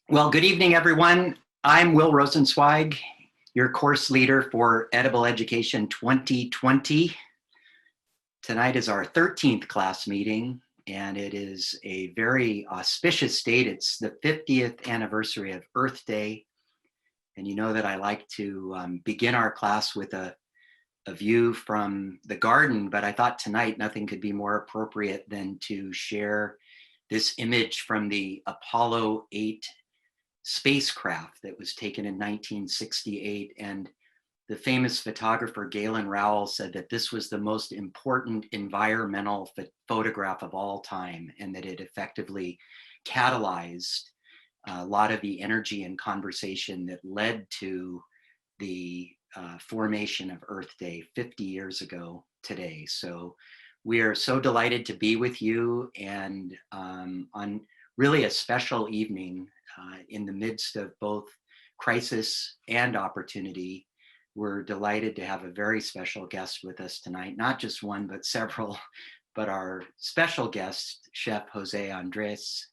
Well, good evening, everyone. I'm Will Rosenzweig, your course leader for Edible Education 2020. Tonight is our 13th class meeting, and it is a very auspicious date. It's the 50th anniversary of Earth Day, and you know that I like to begin our class with a view from the garden, but I thought tonight nothing could be more appropriate than to share this image from the Apollo 8 spacecraft that was taken in 1968. And the famous photographer Galen Rowell said that this was the most important environmental photograph of all time, and that it effectively catalyzed a lot of the energy and conversation that led to the formation of Earth Day 50 years ago today. So we are so delighted to be with you, and on really a special evening in the midst of both crisis and opportunity. We're delighted to have a very special guest with us tonight, not just one, but several. But our special guest, Chef Jose Andres,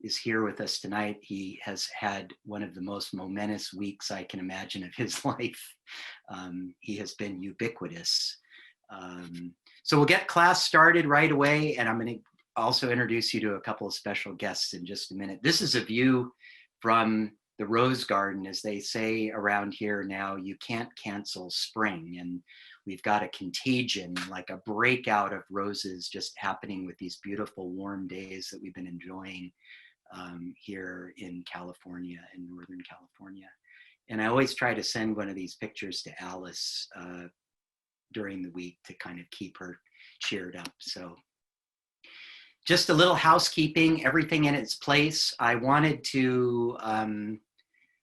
is here with us tonight. He has had one of the most momentous weeks I can imagine of his life. He has been ubiquitous. So we'll get class started right away, and I'm going to also introduce you to a couple of special guests in just a minute. This is a view from the rose garden. As they say around here now, you can't cancel spring, and we've got a contagion, like a breakout of roses just happening with these beautiful warm days that we've been enjoying here in California, in Northern California. And I always try to send one of these pictures to Alice during the week to kind of keep her cheered up. So just a little housekeeping, everything in its place. I wanted to,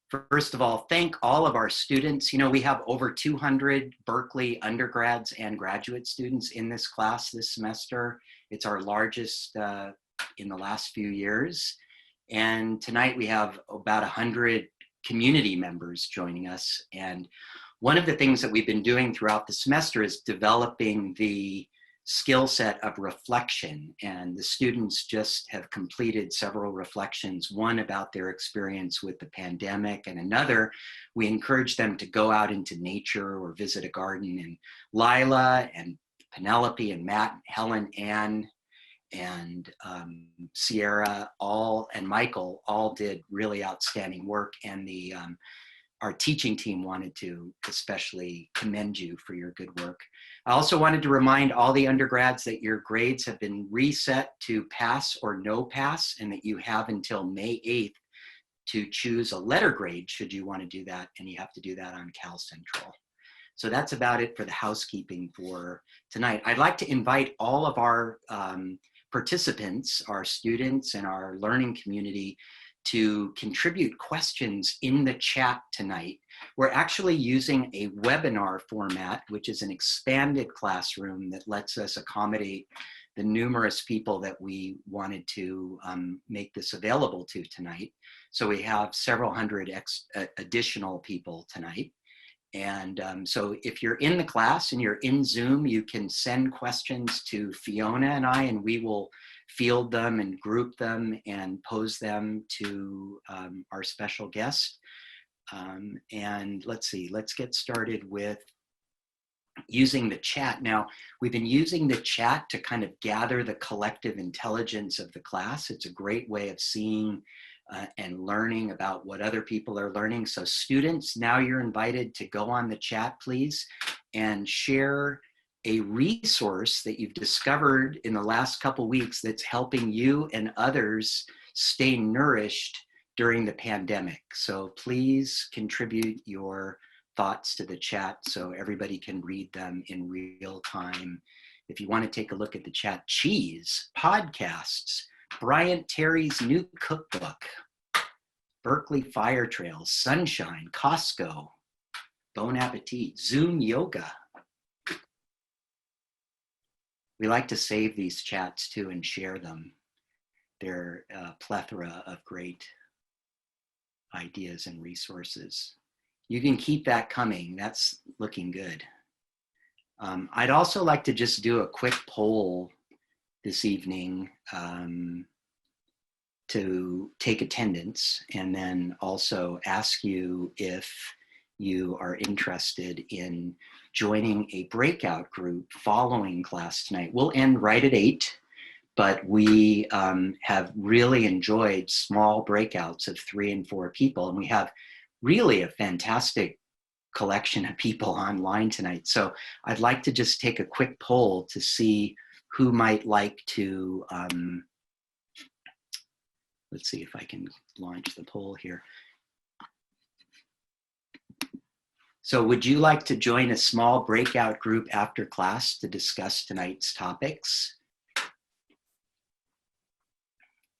first of all, thank all of our students. You know, we have over 200 Berkeley undergrads and graduate students in this class this semester. It's our largest in the last few years. And tonight we have about 100 community members joining us. And one of the things that we've been doing throughout the semester is developing the skill set of reflection. And the students just have completed several reflections, one about their experience with the pandemic, and another, we encourage them to go out into nature or visit a garden. And Lila and Penelope and Matt and Helen, Ann, and Sierra, and Michael all did really outstanding work. And our teaching team wanted to especially commend you for your good work. I also wanted to remind all the undergrads that your grades have been reset to pass or no pass, and that you have until May 8th to choose a letter grade should you want to do that, and you have to do that on Cal Central. So that's about it for the housekeeping for tonight. I'd like to invite all of our participants, our students and our learning community, to contribute questions in the chat tonight. We're actually using a webinar format, which is an expanded classroom that lets us accommodate the numerous people that we wanted to make this available to tonight. So we have several hundred additional people tonight. And so if you're in the class and you're in Zoom, you can send questions to Fiona and I, and we will field them and group them and pose them to our special guest. And let's see, let's get started with using the chat. Now, we've been using the chat to kind of gather the collective intelligence of the class. It's a great way of seeing and learning about what other people are learning. So students, now you're invited to go on the chat, please, and share a resource that you've discovered in the last couple weeks that's helping you and others stay nourished during the pandemic. So please contribute your thoughts to the chat so everybody can read them in real time. If you want to take a look at the chat, cheese, podcasts, Bryant Terry's new cookbook, Berkeley Fire Trails, Sunshine, Costco, Bon Appetit, Zoom Yoga. We like to save these chats too and share them. They're a plethora of great ideas and resources. You can keep that coming. That's looking good. I'd also like to just do a quick poll this evening. to take attendance and then also ask you if you are interested in joining a breakout group following class tonight. We'll end right at 8, but we have really enjoyed small breakouts of 3 and 4 people, and we have really a fantastic collection of people online tonight. So I'd like to just take a quick poll to see who might like to, let's see if I can launch the poll here. So would you like to join a small breakout group after class to discuss tonight's topics?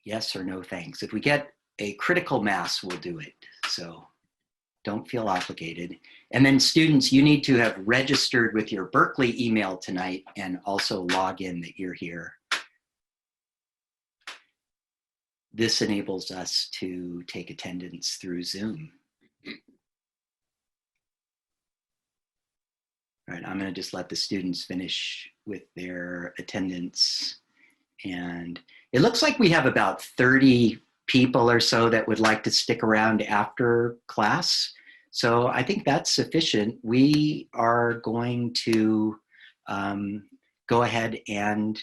Yes or no, thanks. If we get a critical mass, we'll do it. So don't feel obligated. And then students, you need to have registered with your Berkeley email tonight and also log in that you're here. This enables us to take attendance through Zoom. All right, I'm going to just let the students finish with their attendance. And it looks like we have about 30 people or so that would like to stick around after class. So I think that's sufficient. We are going to go ahead and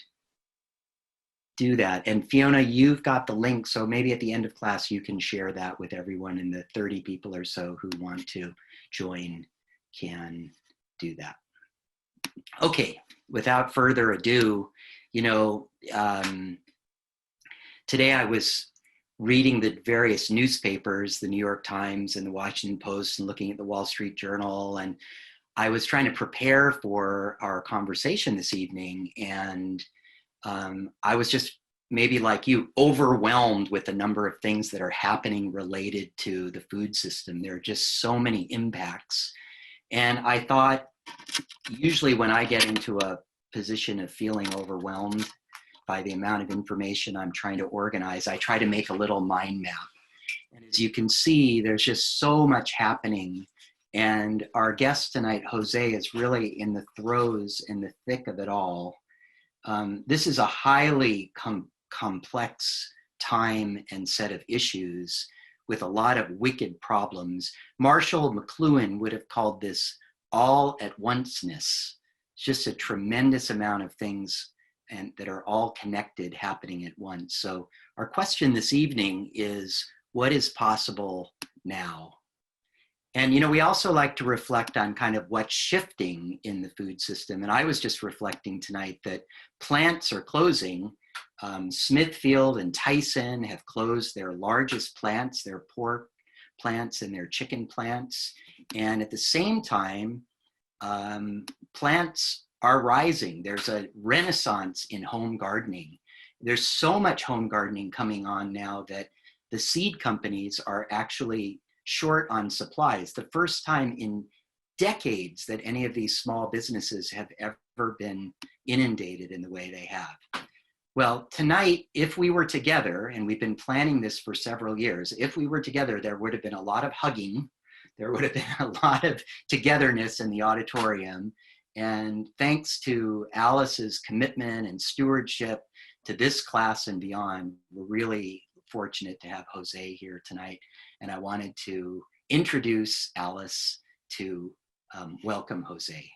do that. And Fiona, you've got the link, so maybe at the end of class you can share that with everyone, and the 30 people or so who want to join can do that. Okay, without further ado, you know, today I was reading the various newspapers, the New York Times and the Washington Post, and looking at the Wall Street Journal, and I was trying to prepare for our conversation this evening, and I was just, maybe like you, overwhelmed with the number of things that are happening related to the food system. There are just so many impacts. And I thought, usually when I get into a position of feeling overwhelmed by the amount of information I'm trying to organize, I try to make a little mind map. And as you can see, there's just so much happening. And our guest tonight, Jose, is really in the throes, in the thick of it all. This is a highly complex time and set of issues with a lot of wicked problems. Marshall McLuhan would have called this all at onceness. It's just a tremendous amount of things and that are all connected happening at once. So our question this evening is, what is possible now? And, you know, we also like to reflect on kind of what's shifting in the food system. And I was just reflecting tonight that plants are closing. Smithfield and Tyson have closed their largest plants, their pork plants and their chicken plants. And at the same time, plants are rising. There's a renaissance in home gardening. There's so much home gardening coming on now that the seed companies are actually short on supplies. The first time in decades that any of these small businesses have ever been inundated in the way they have. Well, tonight, if we were together, and we've been planning this for several years, if we were together, there would have been a lot of hugging. There would have been a lot of togetherness in the auditorium. And thanks to Alice's commitment and stewardship to this class and beyond, we're really fortunate to have Jose here tonight. And I wanted to introduce Alice to welcome Jose.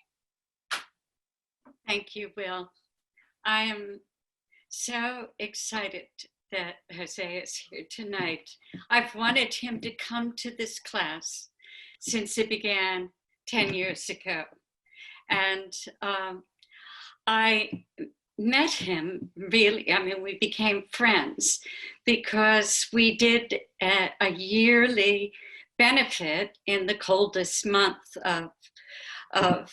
Thank you, Will. I am so excited that Jose is here tonight. I've wanted him to come to this class since it began 10 years ago. And I met him really, I mean, we became friends because we did a yearly benefit in the coldest month of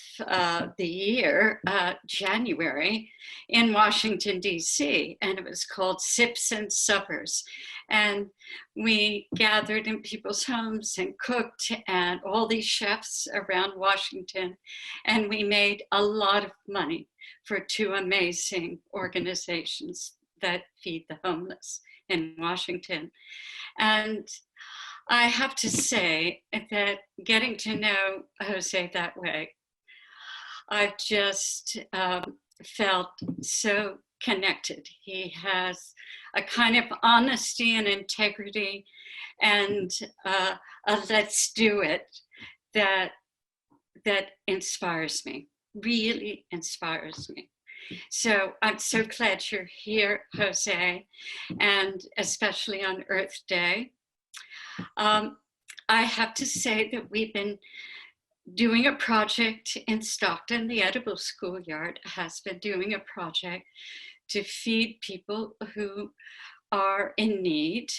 the year, January, in Washington, D.C., and it was called Sips and Suppers. And we gathered in people's homes and cooked, and all these chefs around Washington, and we made a lot of money for 2 amazing organizations that feed the homeless in Washington. And I have to say that getting to know Jose that way, I've just felt so connected. He has a kind of honesty and integrity and a let's do it that inspires me, really inspires me. So I'm so glad you're here, Jose, and especially on Earth Day. I have to say that we've been doing a project in Stockton. The Edible Schoolyard has been doing a project to feed people who are in need.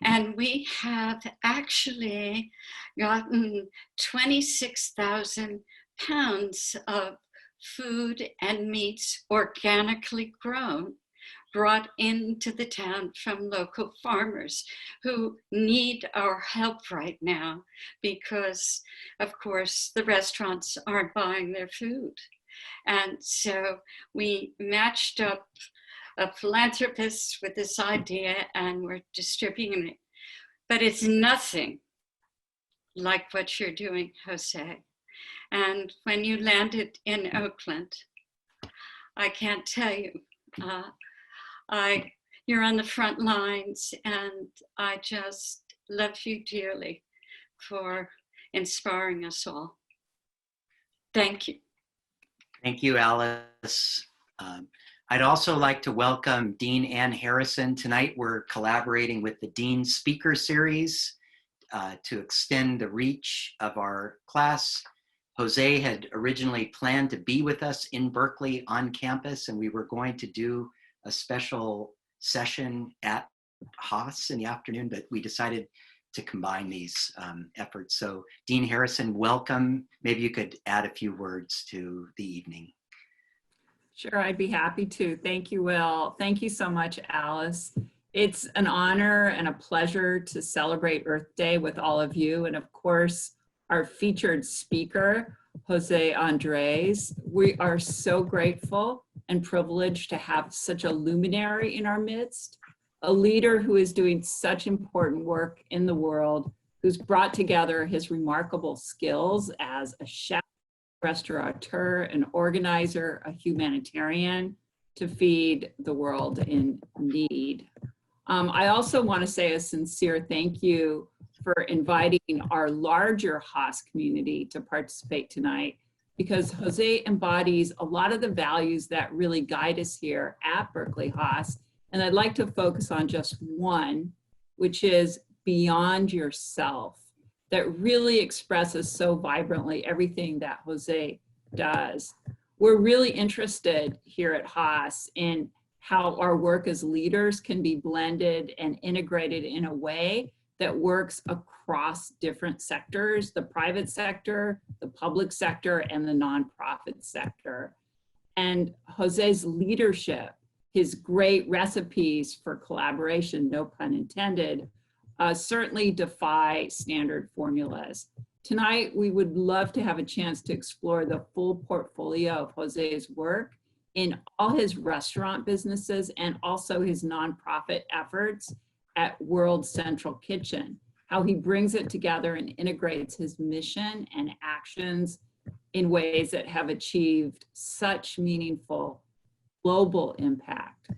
And we have actually gotten 26,000 pounds of food and meats organically grown, brought into the town from local farmers who need our help right now because, of course, the restaurants aren't buying their food. And so we matched up a philanthropist with this idea and we're distributing it. But it's nothing like what you're doing, Jose. And when you landed in Oakland, I can't tell you, you're on the front lines, and I just love you dearly for inspiring us all. Thank you. Thank you, Alice. I'd also like to welcome Dean Ann Harrison. Tonight, we're collaborating with the Dean Speaker Series to extend the reach of our class. Jose had originally planned to be with us in Berkeley on campus, and we were going to do a special session at Haas in the afternoon, but we decided to combine these efforts. So Dean Harrison, welcome. Maybe you could add a few words to the evening. Sure, I'd be happy to. Thank you, Will. Thank you so much, Alice. It's an honor and a pleasure to celebrate Earth Day with all of you. And of course, our featured speaker, Jose Andres. We are so grateful and privileged to have such a luminary in our midst, a leader who is doing such important work in the world, who's brought together his remarkable skills as a chef, restaurateur, an organizer, a humanitarian to feed the world in need. I also want to say a sincere thank you for inviting our larger Haas community to participate tonight, because Jose embodies a lot of the values that really guide us here at Berkeley Haas. And I'd like to focus on just one, which is beyond yourself, that really expresses so vibrantly everything that Jose does. We're really interested here at Haas in how our work as leaders can be blended and integrated in a way that works across different sectors, the private sector, the public sector, and the nonprofit sector. And Jose's leadership, his great recipes for collaboration, no pun intended, certainly defy standard formulas. Tonight, we would love to have a chance to explore the full portfolio of Jose's work in all his restaurant businesses and also his nonprofit efforts at World Central Kitchen, how he brings it together and integrates his mission and actions in ways that have achieved such meaningful global impact.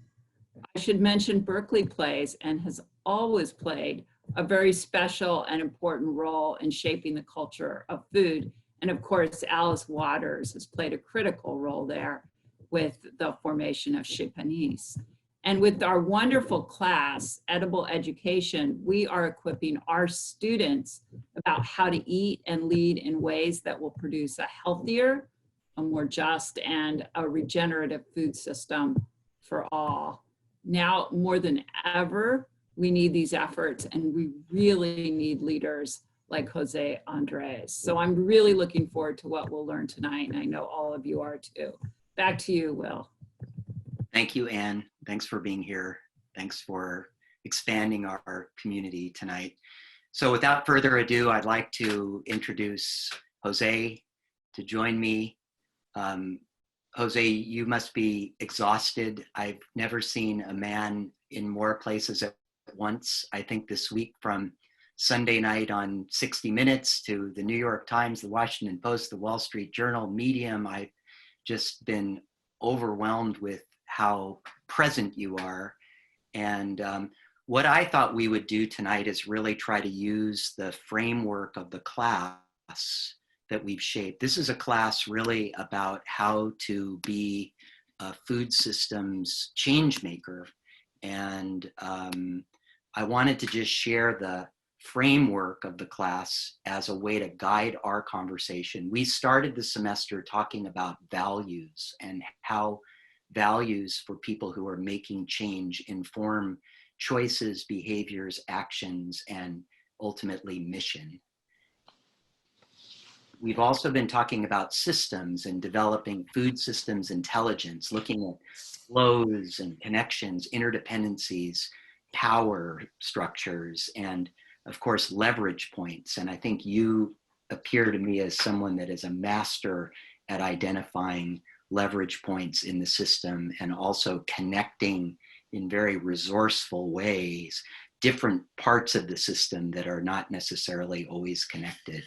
I should mention Berkeley plays and has always played a very special and important role in shaping the culture of food. And of course, Alice Waters has played a critical role there with the formation of Chez Panisse. And with our wonderful class, Edible Education, we are equipping our students about how to eat and lead in ways that will produce a healthier, a more just, and a regenerative food system for all. Now, more than ever, we need these efforts, and we really need leaders like Jose Andres. So I'm really looking forward to what we'll learn tonight, and I know all of you are too. Back to you, Will. Thank you, Anne. Thanks for being here. Thanks for expanding our community tonight. So without further ado, I'd like to introduce Jose to join me. Jose, you must be exhausted. I've never seen a man in more places at once. I think this week, from Sunday night on 60 Minutes to the New York Times, the Washington Post, the Wall Street Journal, Medium, I've just been overwhelmed with how present you are. And what I thought we would do tonight is really try to use the framework of the class that we've shaped. This is a class really about how to be a food systems change maker. And I wanted to just share the framework of the class as a way to guide our conversation. We started the semester talking about values and how values for people who are making change inform choices, behaviors, actions, and ultimately mission. We've also been talking about systems and developing food systems intelligence, looking at flows and connections, interdependencies, power structures, and of course, leverage points. And I think you appear to me as someone that is a master at identifying leverage points in the system and also connecting in very resourceful ways different parts of the system that are not necessarily always connected.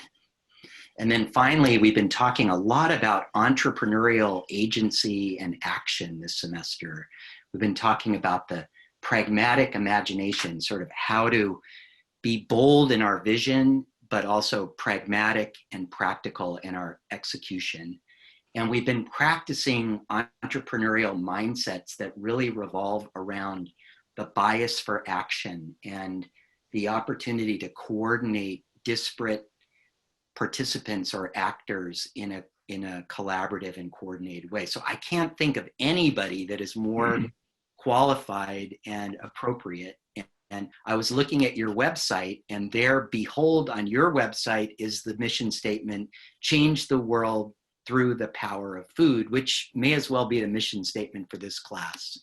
And then finally, we've been talking a lot about entrepreneurial agency and action this semester. We've been talking about the pragmatic imagination, sort of how to be bold in our vision, but also pragmatic and practical in our execution. And we've been practicing entrepreneurial mindsets that really revolve around the bias for action and the opportunity to coordinate disparate participants or actors in a collaborative and coordinated way. So I can't think of anybody that is more qualified and appropriate. And I was looking at your website, and there, behold, on your website is the mission statement, change the world through the power of food, which may as well be the mission statement for this class.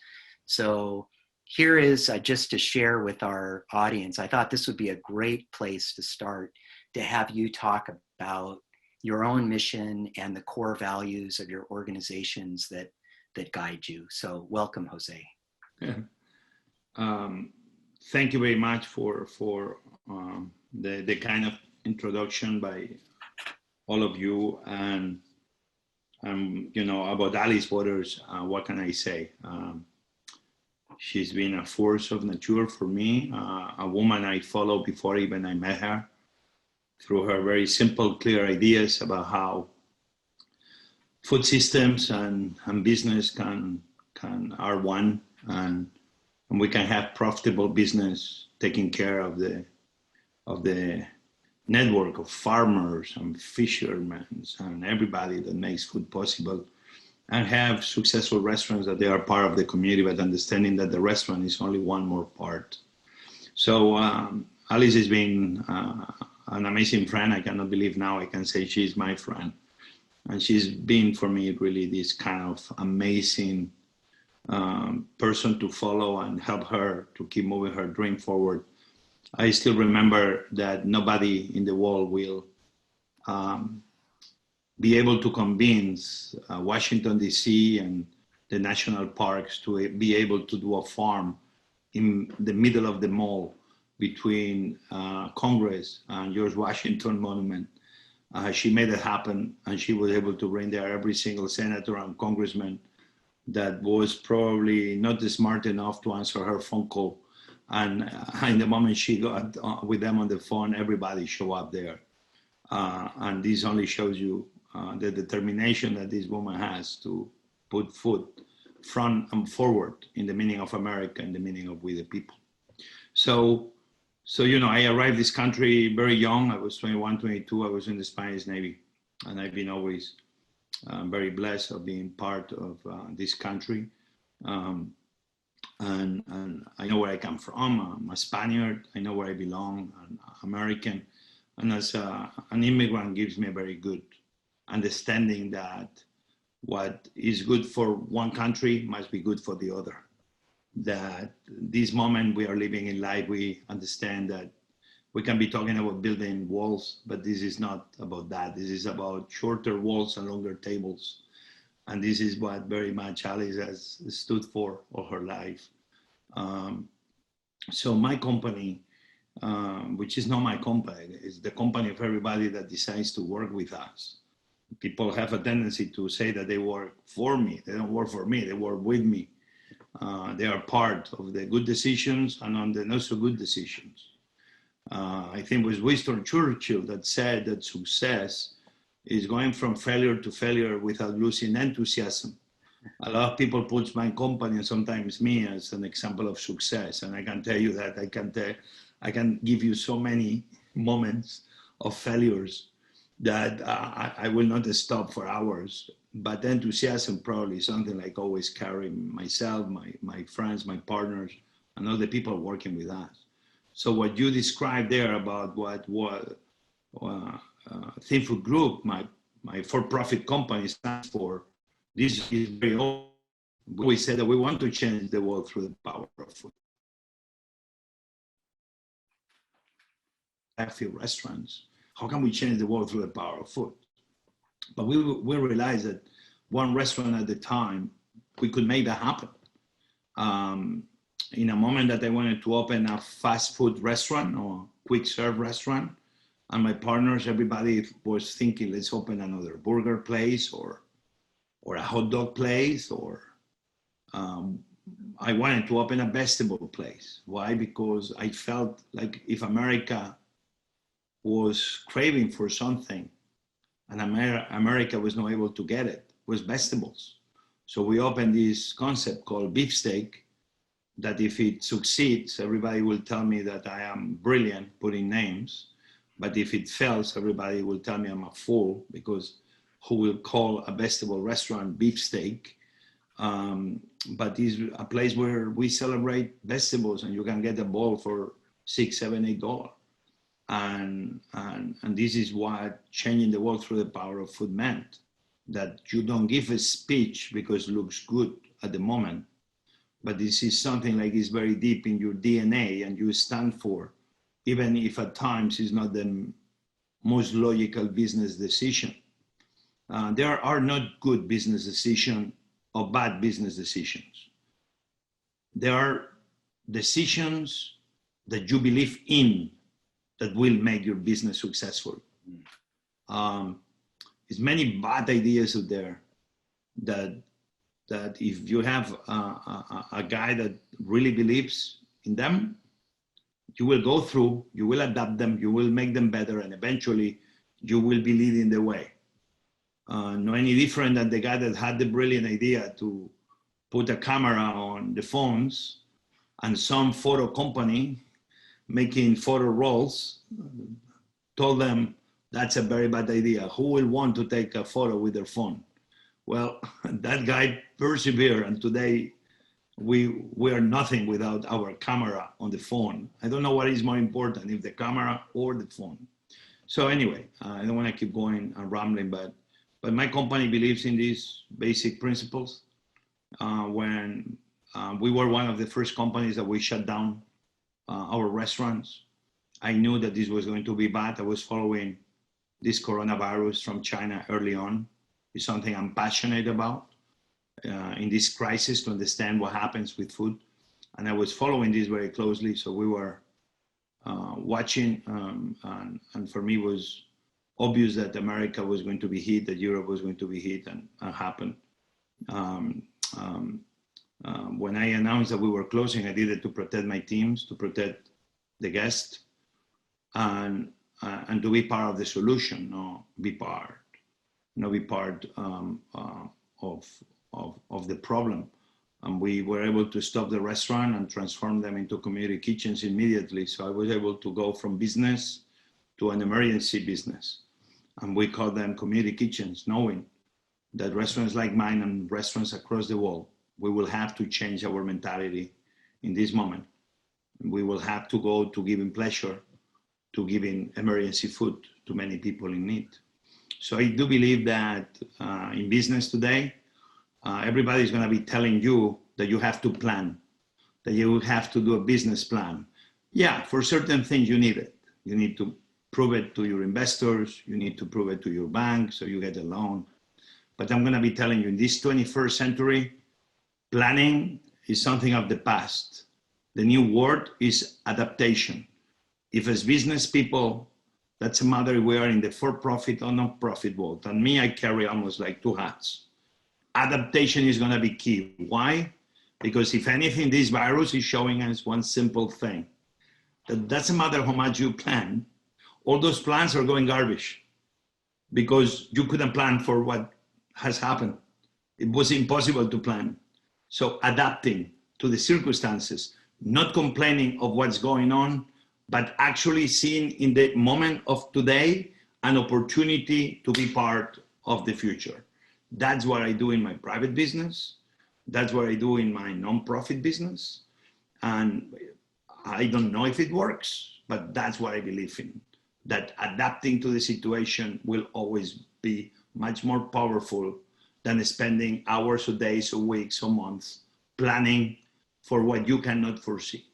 So here is just to share with our audience. I thought this would be a great place to start, to have you talk about your own mission and the core values of your organizations that guide you. So welcome, Jose. Yeah. Thank you very much for the kind of introduction by all of you. And you know, about Alice Waters, what can I say? She's been a force of nature for me, a woman I followed before even I met her, through her very simple, clear ideas about how food systems and business are one, and we can have profitable business taking care of the network of farmers and fishermen and everybody that makes food possible, and have successful restaurants that they are part of the community, but understanding that the restaurant is only one more part. So Alice has been an amazing friend. I cannot believe now I can say she's my friend. And she's been for me really this kind of amazing person to follow and help her to keep moving her dream forward. I still remember that nobody in the world will be able to convince Washington, D.C. and the national parks to be able to do a farm in the middle of the mall between Congress and George Washington Monument. She made it happen, and she was able to bring there every single senator and congressman that was probably not smart enough to answer her phone call. And in the moment she got with them on the phone, everybody showed up there. And this only shows you the determination that this woman has to put food front and forward in the meaning of America, in the meaning of we the people. So you know, I arrived this country very young. I was 21, 22. I was in the Spanish Navy, and I've been always very blessed of being part of this country. And I know where I come from. I'm a Spaniard. I know where I belong. I'm American. And as an immigrant gives me a very good understanding that what is good for one country must be good for the other. That this moment we are living in life, we understand that we can be talking about building walls, but this is not about that. This is about shorter walls and longer tables. And this is what very much Alice has stood for all her life. So my company, which is not my company, is the company of everybody that decides to work with us. People have a tendency to say that they work for me. They don't work for me, they work with me. They are part of the good decisions and on the not so good decisions. I think it was Winston Churchill that said that success is going from failure to failure without losing enthusiasm. A lot of people put my company and sometimes me as an example of success, and I can tell you that I can give you so many moments of failures that I will not stop for hours. But enthusiasm probably is something like always carry myself, my friends, my partners, and all the people working with us. So what you described there about what Think Food Group, my for-profit company stands for, this is very old. We said that we want to change the world through the power of food. I feel restaurants. How can we change the world through the power of food? But we realized that one restaurant at a time, we could make that happen. In a moment that I wanted to open a fast food restaurant or quick serve restaurant, and my partners, everybody was thinking, let's open another burger place or a hot dog place, or I wanted to open a vegetable place. Why? Because I felt like if America was craving for something and America was not able to get it, was vegetables. So we opened this concept called beefsteak, that if it succeeds, everybody will tell me that I am brilliant putting names. But if it fails, everybody will tell me I'm a fool, because who will call a vegetable restaurant beefsteak? But it's a place where we celebrate vegetables, and you can get a bowl for $6, $7, $8. And this is what changing the world through the power of food meant. That you don't give a speech because it looks good at the moment, but this is something like is very deep in your DNA, and you stand for, even if at times it's not the most logical business decision. There are not good business decisions or bad business decisions. There are decisions that you believe in that will make your business successful. There's many bad ideas out there that if you have a guy that really believes in them, you will go through, you will adapt them, you will make them better, and eventually you will be leading the way. No any different than the guy that had the brilliant idea to put a camera on the phones, and some photo company making photo rolls told them that's a very bad idea. Who will want to take a photo with their phone? Well, that guy persevered, and today we are nothing without our camera on the phone. I don't know what is more important, if the camera or the phone. So anyway, I don't want to keep going and rambling, but my company believes in these basic principles. When we were one of the first companies that we shut down our restaurants, I knew that this was going to be bad. I was following this coronavirus from China early on. It's something I'm passionate about in this crisis, to understand what happens with food. And I was following this very closely. So we were watching, and for me it was obvious that America was going to be hit, that Europe was going to be hit, and happened. When I announced that we were closing, I did it to protect my teams, to protect the guests, and to be part of the solution, not be part of the problem. And we were able to stop the restaurant and transform them into community kitchens immediately. So I was able to go from business to an emergency business. And we call them community kitchens, knowing that restaurants like mine and restaurants across the world, we will have to change our mentality in this moment. We will have to go to giving pleasure, to giving emergency food to many people in need. So I do believe that in business today, everybody's going to be telling you that you have to plan, that you have to do a business plan. Yeah, for certain things you need it. You need to prove it to your investors. You need to prove it to your bank so you get a loan. But I'm going to be telling you, in this 21st century, planning is something of the past. The new word is adaptation. If as business people, that's a matter we are in the for-profit or not-profit world. And me, I carry almost like two hats. Adaptation is going to be key. Why? Because if anything, this virus is showing us one simple thing, that doesn't matter how much you plan, all those plans are going garbage because you couldn't plan for what has happened. It was impossible to plan. So adapting to the circumstances, not complaining of what's going on, but actually seeing in the moment of today an opportunity to be part of the future. That's what I do in my private business. That's what I do in my nonprofit business. And I don't know if it works, but that's what I believe in, that adapting to the situation will always be much more powerful than spending hours or days or weeks or months planning for what you cannot foresee.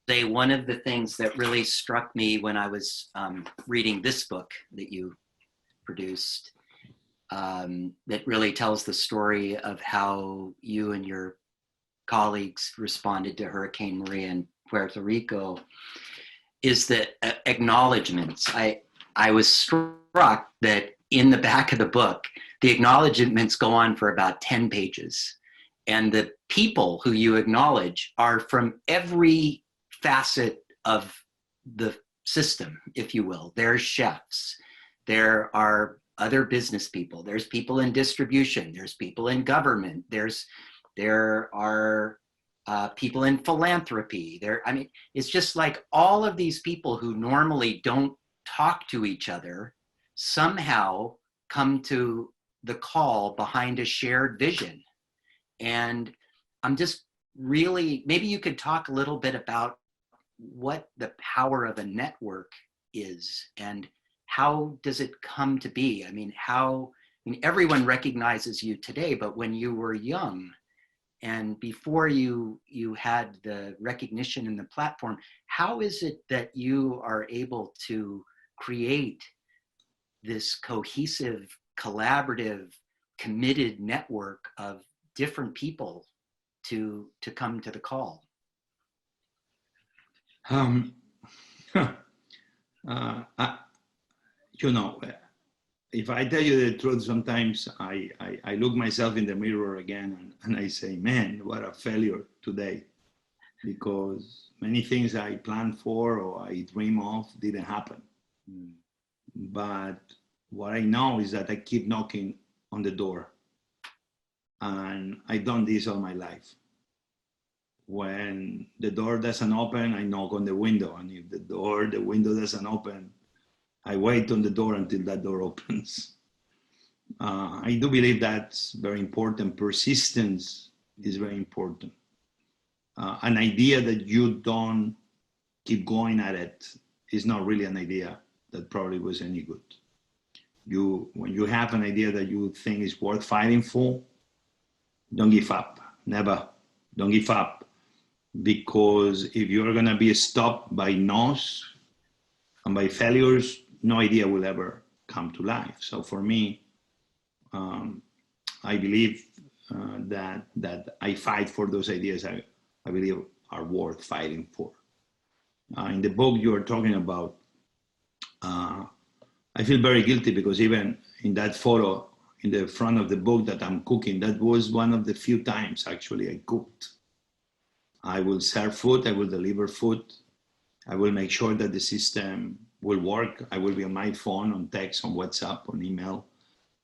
One of the things that really struck me when I was reading this book that you produced, that really tells the story of how you and your colleagues responded to Hurricane Maria in Puerto Rico, is the acknowledgements. I was struck that in the back of the book, the acknowledgements go on for about 10 pages. And the people who you acknowledge are from every facet of the system, if you will. There's chefs, there are other business people, there's people in distribution, there's people in government, there are people in philanthropy. It's just like all of these people who normally don't talk to each other somehow come to the call behind a shared vision. And I'm just really, maybe you could talk a little bit about what the power of a network is and how does it come to be? Everyone recognizes you today, but when you were young and before you had the recognition and the platform, how is it that you are able to create this cohesive, collaborative, committed network of different people to come to the call? If I tell you the truth, sometimes I look myself in the mirror again and I say, man, what a failure today. Because many things I planned for or I dream of didn't happen. But what I know is that I keep knocking on the door. And I've done this all my life. When the door doesn't open, I knock on the window. And if the window doesn't open, I wait on the door until that door opens. I do believe that's very important. Persistence is very important. An idea that you don't keep going at it is not really an idea that probably was any good. When you have an idea that you think is worth fighting for, don't give up. Never. Don't give up. Because if you're going to be stopped by no's and by failures, no idea will ever come to life. So for me, I believe that I fight for those ideas I believe are worth fighting for. In the book you are talking about, I feel very guilty because even in that photo in the front of the book that I'm cooking, that was one of the few times actually I cooked. I will serve food, I will deliver food, I will make sure that the system will work. I will be on my phone, on text, on WhatsApp, on email,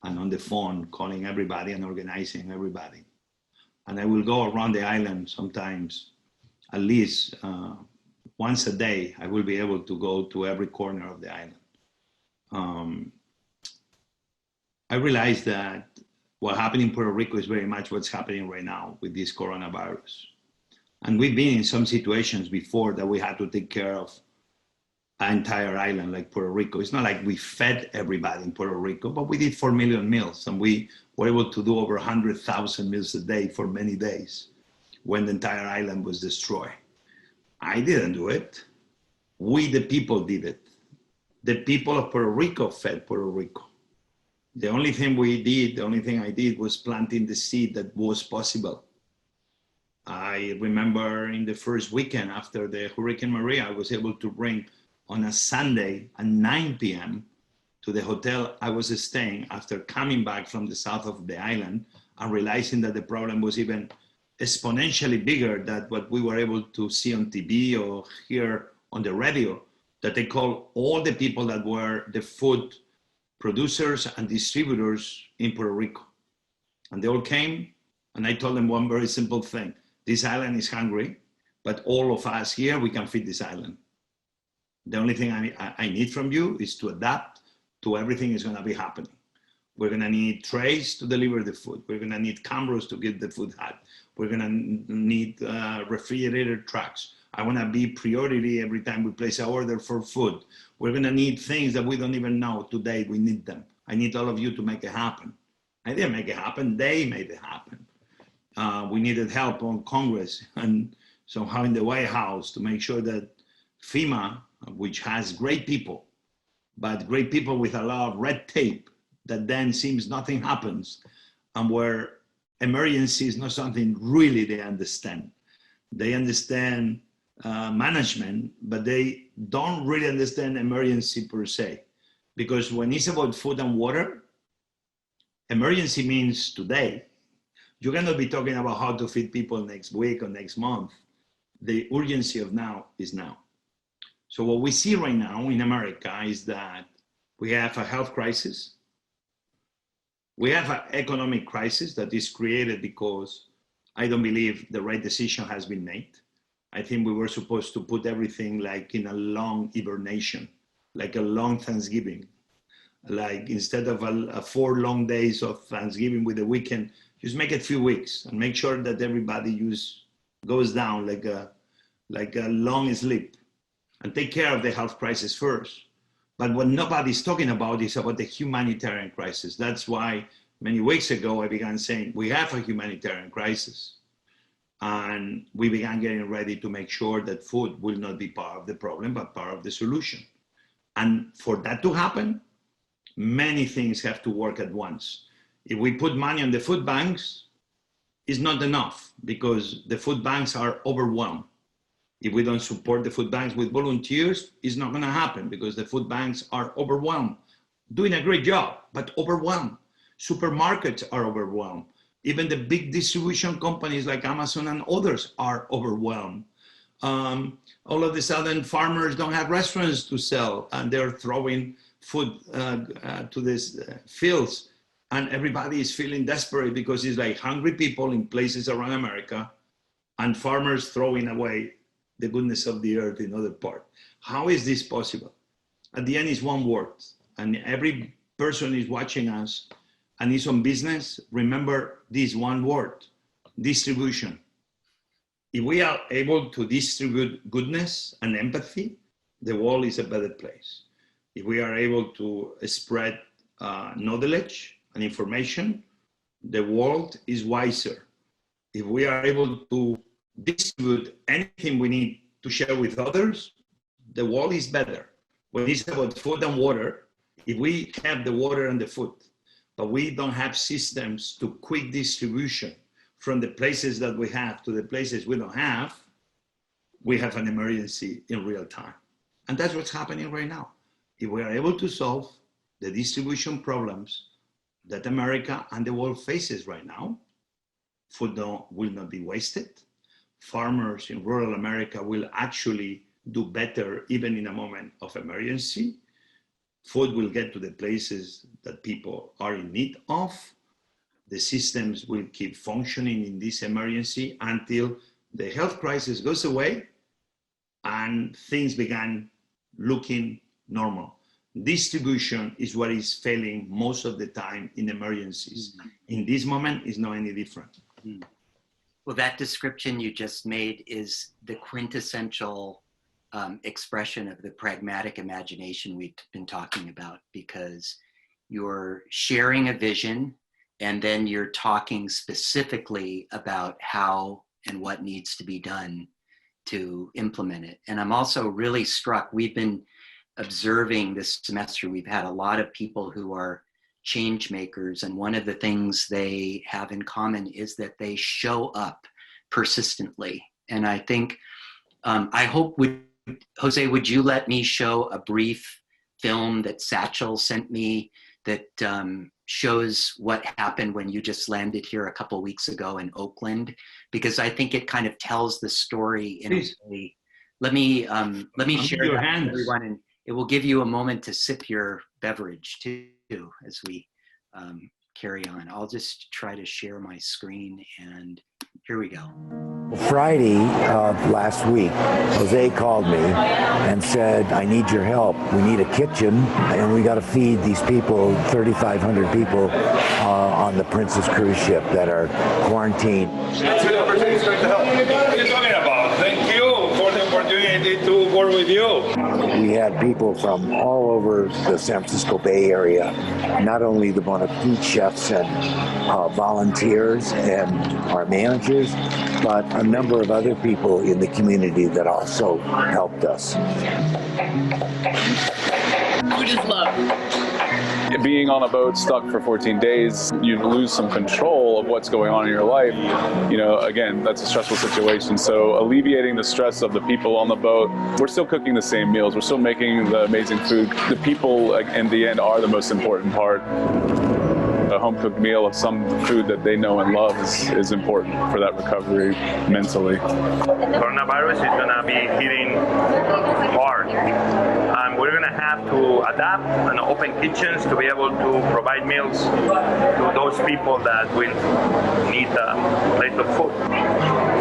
and on the phone calling everybody and organizing everybody. And I will go around the island sometimes, at least once a day. I will be able to go to every corner of the island. I realize that what happened in Puerto Rico is very much what's happening right now with this coronavirus. And we've been in some situations before that we had to take care of an entire island like Puerto Rico. It's not like we fed everybody in Puerto Rico, but we did 4 million meals and we were able to do over 100,000 meals a day for many days when the entire island was destroyed. I didn't do it. We, the people, did it. The people of Puerto Rico fed Puerto Rico. The only thing I did was planting the seed that was possible. I remember in the first weekend after the Hurricane Maria, I was able to bring on a Sunday at 9 p.m. to the hotel I was staying after coming back from the south of the island and realizing that the problem was even exponentially bigger than what we were able to see on TV or hear on the radio, that they call all the people that were the food producers and distributors in Puerto Rico. And they all came, and I told them one very simple thing. This island is hungry, but all of us here, we can feed this island. The only thing I need from you is to adapt to everything is gonna be happening. We're gonna need trays to deliver the food. We're gonna need cameras to get the food hot. We're gonna need refrigerator trucks. I wanna be priority every time we place an order for food. We're gonna need things that we don't even know today, we need them. I need all of you to make it happen. I didn't make it happen, they made it happen. We needed help on Congress and somehow in the White House to make sure that FEMA, which has great people, but great people with a lot of red tape, that then seems nothing happens, and where emergency is not something really they understand. They understand management, but they don't really understand emergency per se. Because when it's about food and water, emergency means today. You cannot be talking about how to feed people next week or next month. The urgency of now is now. So what we see right now in America is that we have a health crisis. We have an economic crisis that is created because I don't believe the right decision has been made. I think we were supposed to put everything like in a long hibernation, like a long Thanksgiving. Like instead of a 4 long days of Thanksgiving with the weekend, just make it a few weeks and make sure that everybody goes down like a long sleep and take care of the health crisis first. But what nobody's talking about is about the humanitarian crisis. That's why many weeks ago I began saying we have a humanitarian crisis. And we began getting ready to make sure that food will not be part of the problem, but part of the solution. And for that to happen, many things have to work at once. If we put money on the food banks, it's not enough because the food banks are overwhelmed. If we don't support the food banks with volunteers, it's not gonna happen because the food banks are overwhelmed, doing a great job, but overwhelmed. Supermarkets are overwhelmed. Even the big distribution companies like Amazon and others are overwhelmed. All of a sudden, farmers don't have restaurants to sell and they're throwing food to these fields. And everybody is feeling desperate because it's like hungry people in places around America and farmers throwing away the goodness of the earth in other parts. How is this possible? At the end, it's one word. And every person is watching us and is on business, remember this one word, distribution. If we are able to distribute goodness and empathy, the world is a better place. If we are able to spread knowledge and information, the world is wiser. If we are able to distribute anything we need to share with others, the world is better. When it's about food and water, if we have the water and the food, but we don't have systems to quick distribution from the places that we have to the places we don't have, we have an emergency in real time. And that's what's happening right now. If we are able to solve the distribution problems that America and the world faces right now, food will not be wasted. Farmers in rural America will actually do better even in a moment of emergency. Food will get to the places that people are in need of. The systems will keep functioning in this emergency until the health crisis goes away and things began looking normal. Distribution is what is failing most of the time in emergencies. In this moment, it's not any different. Well, that description you just made is the quintessential expression of the pragmatic imagination we've been talking about, because you're sharing a vision and then you're talking specifically about how and what needs to be done to implement it. And I'm also really struck, we've been observing this semester, we've had a lot of people who are change makers, and one of the things they have in common is that they show up persistently. And I think, I hope, Jose, would you let me show a brief film that Satchel sent me that shows what happened when you just landed here a couple weeks ago in Oakland, because I think it kind of tells the story in Please. a way. Let me share your that hands. with everyone, and it will give you a moment to sip your beverage too as we carry on. I'll just try to share my screen, and here we go. Friday of last week, Jose called me and said, I need your help. We need a kitchen, and we got to feed these people, 3,500 people on the Princess cruise ship that are quarantined. That's the opportunity to help. What are you talking about? Thank you for the opportunity to work with you. We had people from all over the San Francisco Bay Area, not only the Bon Appetit chefs and volunteers and our managers, but a number of other people in the community that also helped us. Food is love. Being on a boat stuck for 14 days, you lose some control of what's going on in your life. You know, again, that's a stressful situation. So alleviating the stress of the people on the boat, we're still cooking the same meals. We're still making the amazing food. The people, in the end, are the most important part. A home-cooked meal of some food that they know and love is important for that recovery mentally. Coronavirus is going to be hitting hard. We're going to have to adapt and open kitchens to be able to provide meals to those people that will need a plate of food.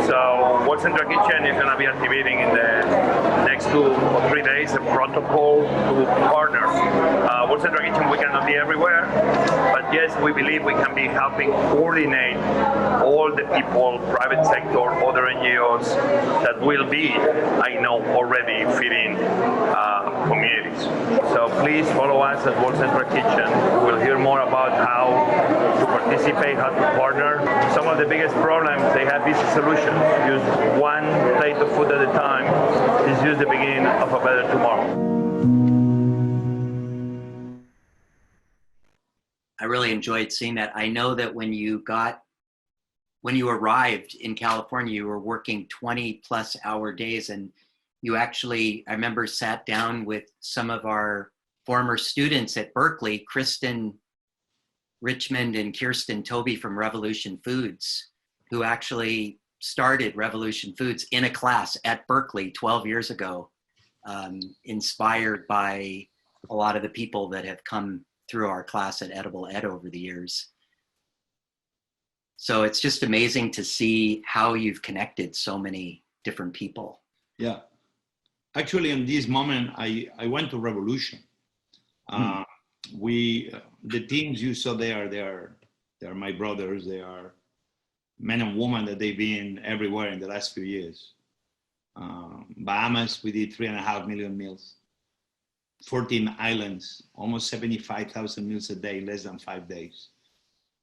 So World Central Kitchen is going to be activating in the next 2 or 3 days a protocol to partners. World Central Kitchen, we cannot be everywhere, but yes, we believe we can be helping coordinate all the people, private sector, other NGOs that will be, I know, already feeding communities. So please follow us at World Central Kitchen. We'll hear more about how to participate, how to partner. Some of the biggest problems, they have easy solutions. Use one plate of food at a time. Is just the beginning of a better tomorrow. I really enjoyed seeing that. I know that when you arrived in California, you were working 20+ hour days, and you actually, I remember, sat down with some of our former students at Berkeley, Kristen Richmond and Kirsten Toby from Revolution Foods, who actually started Revolution Foods in a class at Berkeley 12 years ago, inspired by a lot of the people that have come through our class at Edible Ed over the years. So it's just amazing to see how you've connected so many different people. Yeah. Actually, in this moment, I went to Revolution. The teams you saw there, they're my brothers. They are men and women that they've been everywhere in the last few years. Bahamas, we did 3.5 million meals. 14 islands, almost 75,000 meals a day, less than 5 days.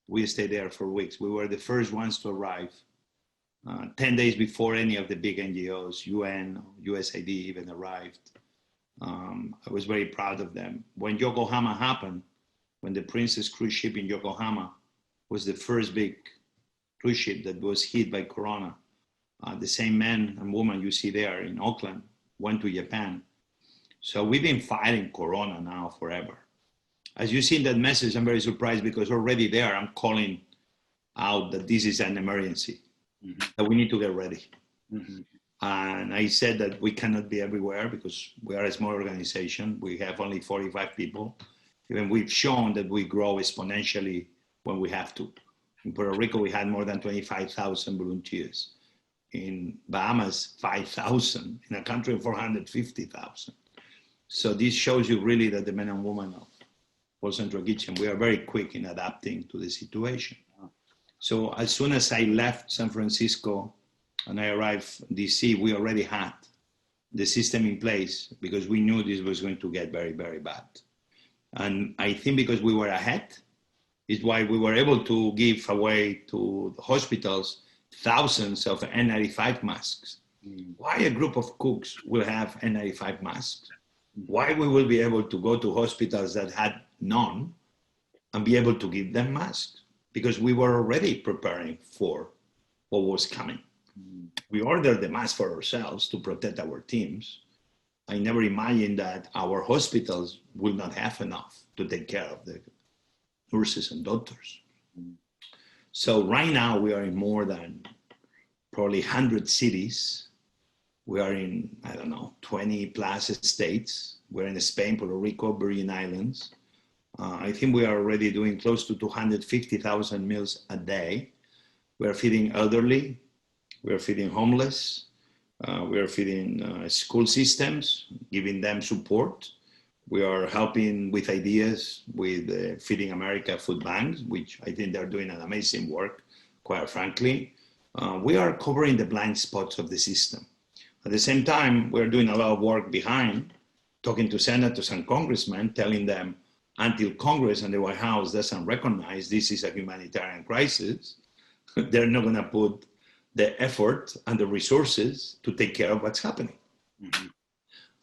We stayed there for weeks. We were the first ones to arrive, 10 days before any of the big NGOs, UN, USAID even arrived. I was very proud of them. When Yokohama happened, when the Princess cruise ship in Yokohama was the first big cruise ship that was hit by Corona, the same men and women you see there in Oakland went to Japan. So we've been fighting Corona now forever. As you see in that message, I'm very surprised because already there I'm calling out that this is an emergency, that we need to get ready. And I said that we cannot be everywhere because we are a small organization. We have only 45 people. Even we've shown that we grow exponentially when we have to. In Puerto Rico, we had more than 25,000 volunteers. In Bahamas, 5,000. In a country of 450,000. So this shows you really that the men and women of World Central Kitchen, we are very quick in adapting to the situation. So as soon as I left San Francisco and I arrived in DC, we already had the system in place because we knew this was going to get very, very bad. And I think because we were ahead is why we were able to give away to the hospitals thousands of N95 masks. Why a group of cooks will have N95 masks? Why we will be able to go to hospitals that had none and be able to give them masks? Because we were already preparing for what was coming. We ordered the mask for ourselves to protect our teams. I never imagined that our hospitals will not have enough to take care of nurses and doctors. So right now we are in more than probably 100 cities. We are in, I don't know, 20 plus states. We're in Spain, Puerto Rico, Virgin Islands. I think we are already doing close to 250,000 meals a day. We are feeding elderly. We are feeding homeless. We are feeding school systems, giving them support. We are helping with ideas with Feeding America food banks, which I think they're doing an amazing work, quite frankly. We are covering the blind spots of the system. At the same time, we're doing a lot of work behind, talking to senators and congressmen, telling them until Congress and the White House doesn't recognize this is a humanitarian crisis, they're not going to put the effort and the resources to take care of what's happening. Mm-hmm.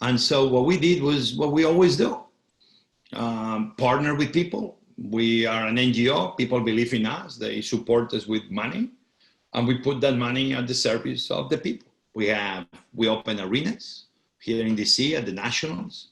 And so what we did was what we always do, partner with people. We are an NGO, people believe in us, they support us with money, and we put that money at the service of the people. We open arenas here in DC at the Nationals.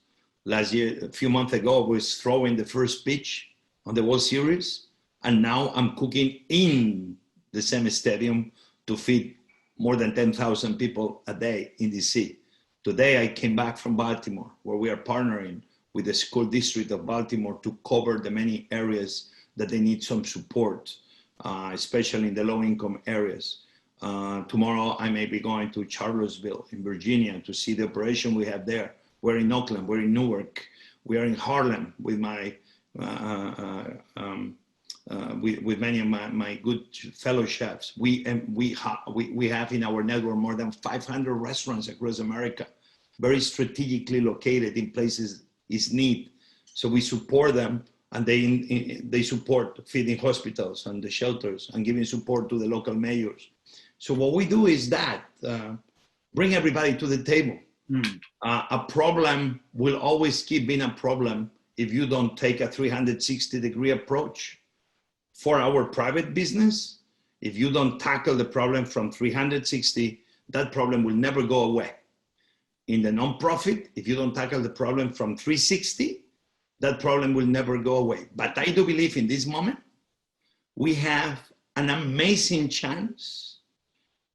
Last year, a few months ago, I was throwing the first pitch on the World Series, and now I'm cooking in the same stadium to feed more than 10,000 people a day in DC. Today, I came back from Baltimore, where we are partnering with the school district of Baltimore to cover the many areas that they need some support, especially in the low-income areas. Tomorrow, I may be going to Charlottesville in Virginia to see the operation we have there. We're in Oakland, we're in Newark, we are in Harlem with my with many of my good fellow chefs. We have in our network more than 500 restaurants across America, very strategically located in places is need. So we support them, and they support feeding hospitals and the shelters and giving support to the local mayors. So what we do is that bring everybody to the table. A problem will always keep being a problem if you don't take a 360-degree approach. For our private business, if you don't tackle the problem from 360, that problem will never go away. In the nonprofit, if you don't tackle the problem from 360, that problem will never go away. But I do believe in this moment, we have an amazing chance,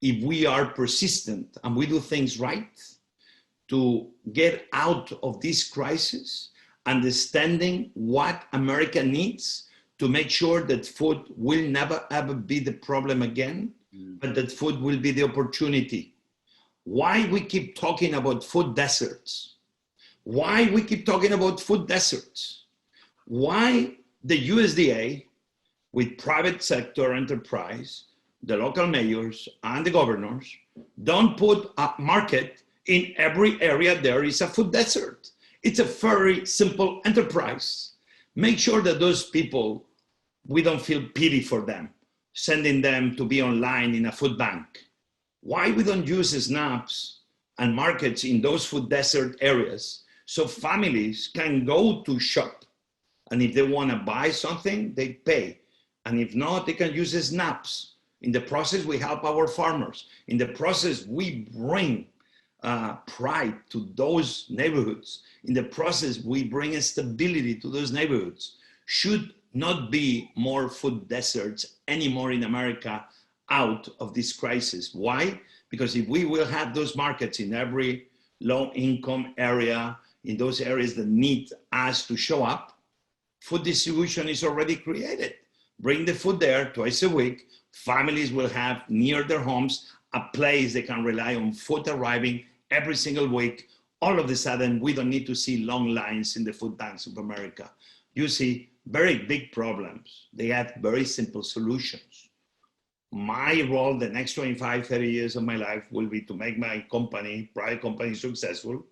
if we are persistent and we do things right, to get out of this crisis, understanding what America needs to make sure that food will never ever be the problem again, but that food will be the opportunity. Why we keep talking about food deserts? Why we keep talking about food deserts? Why the USDA, with private sector enterprise, the local mayors and the governors, don't put a market in every area there is a food desert. It's a very simple enterprise. Make sure that those people, we don't feel pity for them, sending them to be online in a food bank. Why we don't use SNAPs and markets in those food desert areas so families can go to shop, and if they want to buy something, they pay. And if not, they can use SNAPs. In the process, we help our farmers. In the process, we bring pride to those neighborhoods. In the process, we bring stability to those neighborhoods. Should not be more food deserts anymore in America out of this crisis. Why? Because if we will have those markets in every low-income area, in those areas that need us to show up, food distribution is already created. Bring the food there twice a week. Families will have near their homes a place they can rely on food arriving every single week. All of a sudden, we don't need to see long lines in the food banks of America. You see very big problems. They have very simple solutions. My role the next 25, 30 years of my life will be to make my company, private company, successful,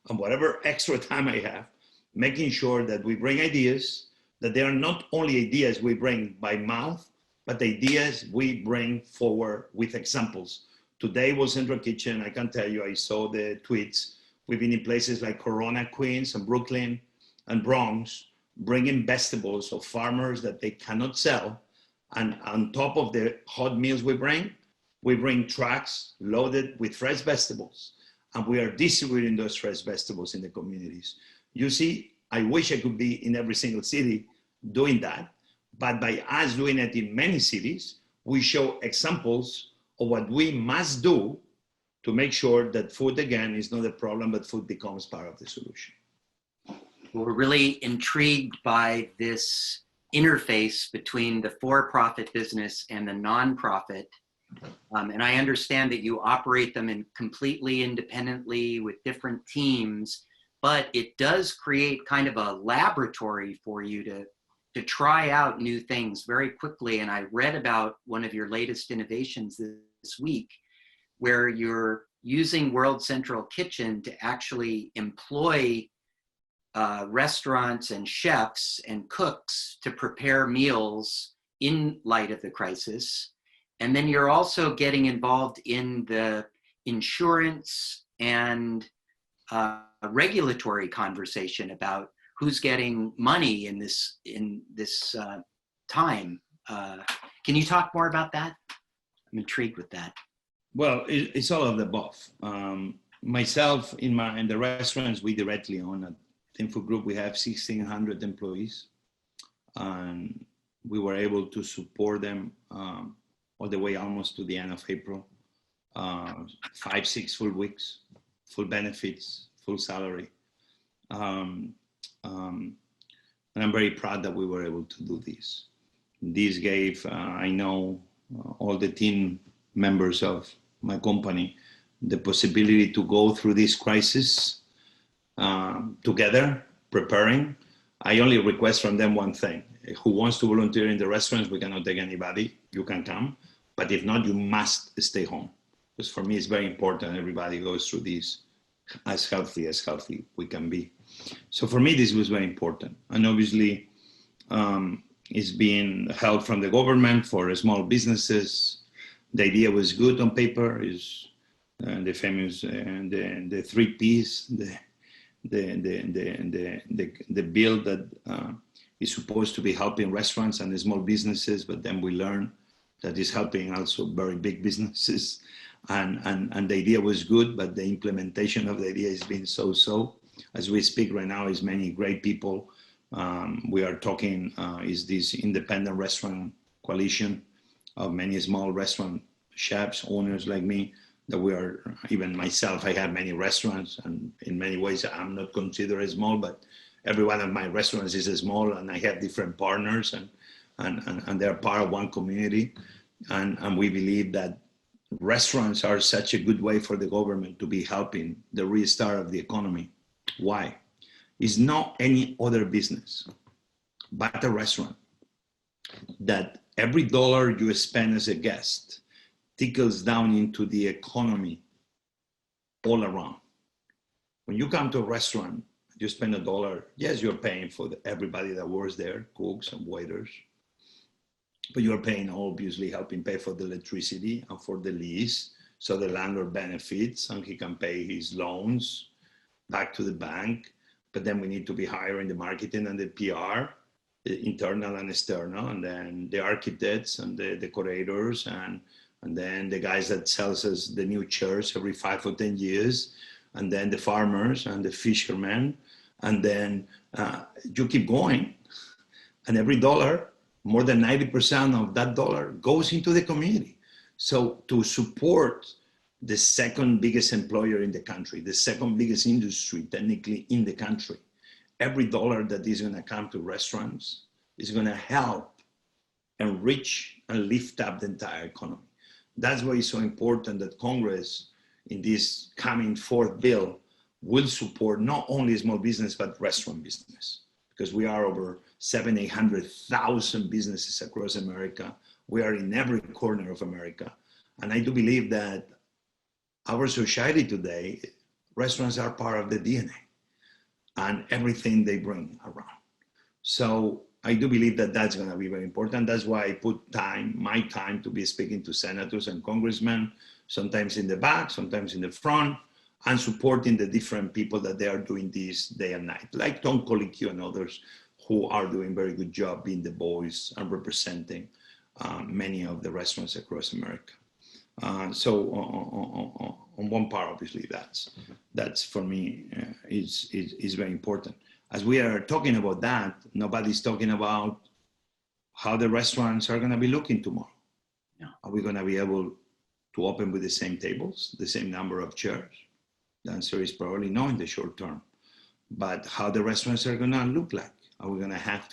and whatever extra time I have, making sure that we bring ideas, that they are not only ideas we bring by mouth, but ideas we bring forward with examples. Today was Central Kitchen. I can tell you, I saw the tweets. We've been in places like Corona, Queens, and Brooklyn, and Bronx, bringing vegetables of farmers that they cannot sell. And on top of the hot meals we bring trucks loaded with fresh vegetables. And we are distributing those fresh vegetables in the communities. You see, I wish I could be in every single city doing that, But by us doing it in many cities, we show examples of what we must do to make sure that food, again, is not a problem, but food becomes part of the solution. We're really intrigued by this interface between the for-profit business and the nonprofit. And I understand that you operate them in completely independently with different teams, but it does create kind of a laboratory for you to try out new things very quickly. And I read about one of your latest innovations this week, where you're using World Central Kitchen to actually employ restaurants and chefs and cooks to prepare meals in light of the crisis. And then you're also getting involved in the insurance and regulatory conversation about who's getting money in this time. Can you talk more about that? I'm intrigued with that. Well, it's all of the above. Myself, in the restaurants we directly own at Food Group, we have 1,600 employees, and we were able to support them all the way almost to the end of April. 5-6 full weeks, full benefits, full salary. And I'm very proud that we were able to do this. This gave, I know, all the team members of my company the possibility to go through this crisis together, preparing. I only request from them one thing. Who wants to volunteer in the restaurants? We cannot take anybody. You can come. But if not, you must stay home. Because for me, it's very important everybody goes through this as healthy we can be. So for me, this was very important. And obviously, it's being help from the government for small businesses. The idea was good on paper. Is the famous the 3 Ps, the bill that is supposed to be helping restaurants and small businesses, but then we learned that is helping also very big businesses. And the idea was good, but the implementation of the idea has been so-so. As we speak right now, is many great people. We are talking, is this independent restaurant coalition of many small restaurant chefs, owners like me, that we are, even myself, I have many restaurants, and in many ways I'm not considered small, but every one of my restaurants is small, and I have different partners, and they're part of one community. And we believe that restaurants are such a good way for the government to be helping the restart of the economy. Why? It's not any other business but a restaurant that every dollar you spend as a guest trickles down into the economy all around. When you come to a restaurant, you spend $1. Yes, you're paying for everybody that works there, cooks and waiters. But you're paying, obviously, helping pay for the electricity and for the lease, so the landlord benefits and he can pay his loans back to the bank. But then we need to be hiring the marketing and the PR, the internal and external, and then the architects and the decorators, and then the guys that sells us the new chairs every 5 or 10 years, and then the farmers and the fishermen, and then you keep going, and every dollar, more than 90% of that dollar goes into the community. So to support the second biggest employer in the country, the second biggest industry technically in the country, every dollar that is going to come to restaurants is going to help enrich and lift up the entire economy. That's why it's so important that Congress, in this coming fourth bill, will support not only small business, but restaurant business. Because we are over 700,000-800,000 businesses across America. We are in every corner of America. And I do believe that our society today, restaurants are part of the DNA and everything they bring around. So I do believe that that's going to be very important. That's why I put my time to be speaking to senators and congressmen, sometimes in the back, sometimes in the front, and supporting the different people that they are doing this day and night, like Tom Colicchio and others who are doing a very good job being the voice and representing many of the restaurants across America. So on one part, obviously, that's for me is very important. As we are talking about that, nobody's talking about how the restaurants are going to be looking tomorrow. Yeah. Are we going to be able to open with the same tables, the same number of chairs? The answer is probably no in the short term. But how the restaurants are going to look like? Are we going to have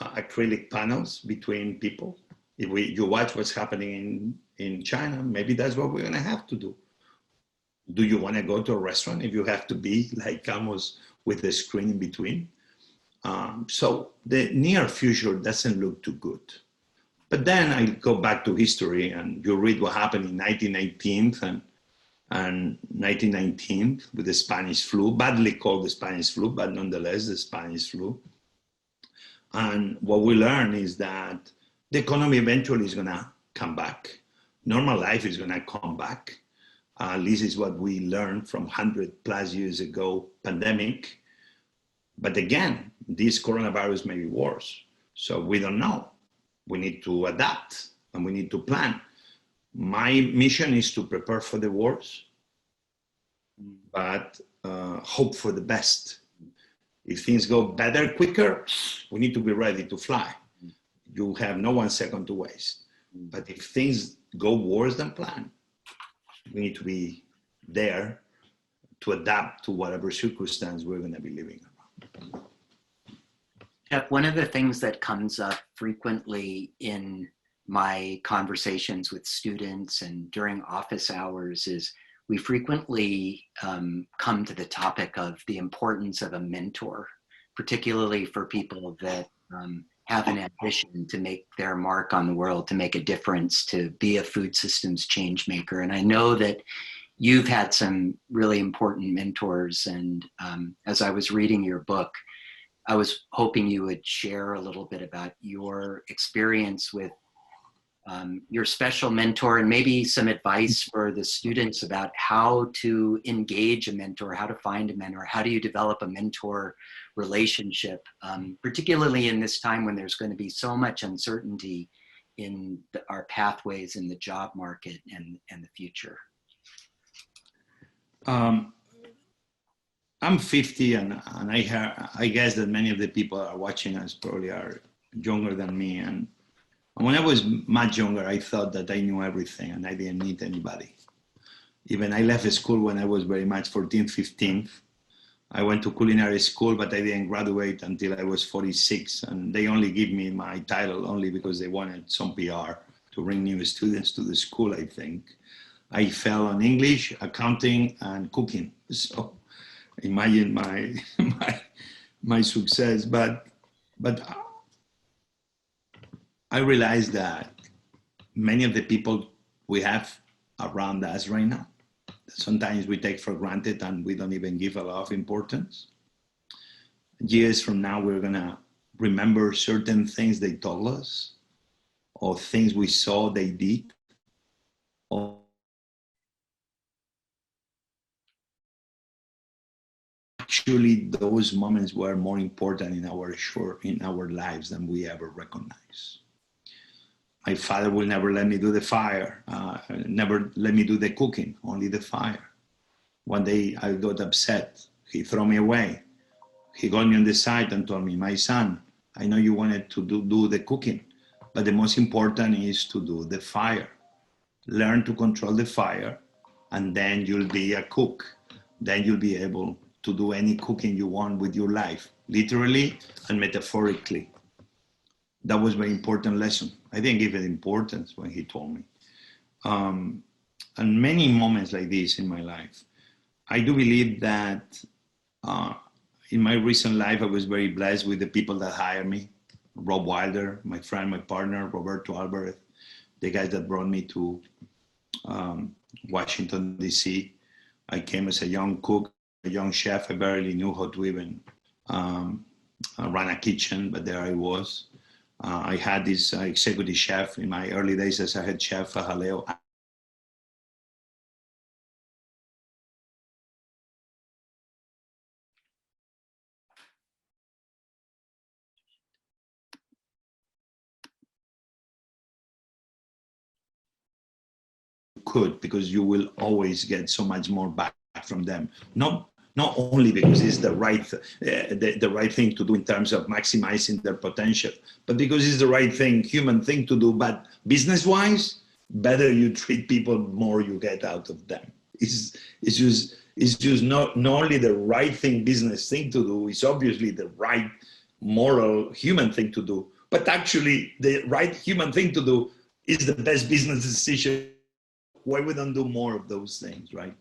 acrylic panels between people? If you watch what's happening in China, maybe that's what we're going to have to do. Do you want to go to a restaurant if you have to be like almost with a screen in between? So the near future doesn't look too good. But then I go back to history and you read what happened in 1918 and 1919 with the Spanish flu, badly called the Spanish flu, but nonetheless the Spanish flu. And what we learn is that the economy eventually is going to come back. Normal life is going to come back. At least is what we learned from 100+ years ago pandemic. But again, this coronavirus may be worse. So we don't know. We need to adapt and we need to plan. My mission is to prepare for the worst, but hope for the best. If things go better quicker, we need to be ready to fly. You have no 1 second to waste. But if things go worse than planned, we need to be there to adapt to whatever circumstance we're going to be living around. Jeff, one of the things that comes up frequently in my conversations with students and during office hours is we frequently come to the topic of the importance of a mentor, particularly for people that have an ambition to make their mark on the world, to make a difference, to be a food systems change maker. And I know that you've had some really important mentors. And as I was reading your book, I was hoping you would share a little bit about your experience with your special mentor and maybe some advice for the students about how to engage a mentor, how to find a mentor, how do you develop a mentor relationship, particularly in this time when there's going to be so much uncertainty in our pathways in the job market and the future. I'm 50 and I guess that many of the people that are watching us probably are younger than me. And when I was much younger, I thought that I knew everything and I didn't need anybody. Even I left school when I was very much 14, 15. I went to culinary school, but I didn't graduate until I was 46. And they only give me my title only because they wanted some PR to bring new students to the school, I think. I fell on English, accounting, and cooking. So imagine my success. But I realized that many of the people we have around us right now, sometimes we take for granted and we don't even give a lot of importance. Years from now, we're gonna remember certain things they told us or things we saw they did. Or actually, those moments were more important in our lives than we ever recognize. My father will never let me do the fire, never let me do the cooking, only the fire. One day I got upset. He threw me away. He got me on the side and told me, my son, I know you wanted to do the cooking, but the most important is to do the fire. Learn to control the fire, and then you'll be a cook. Then you'll be able to do any cooking you want with your life, literally and metaphorically. That was a very important lesson. I didn't give it importance when he told me. And many moments like this in my life. I do believe that in my recent life, I was very blessed with the people that hired me. Rob Wilder, my friend, my partner, Roberto Alvarez, the guys that brought me to Washington, D.C. I came as a young cook, a young chef. I barely knew how to even run a kitchen, but there I was. I had this executive chef in my early days as a head chef, Jaleo. Could, because you will always get so much more back from them. Not not only because it's the right thing to do in terms of maximizing their potential, but because it's the right thing, human thing to do. But business-wise, better you treat people, more you get out of them. It's just not only the right thing, business thing to do. It's obviously the right moral human thing to do, but actually the right human thing to do is the best business decision. Why we don't do more of those things, right?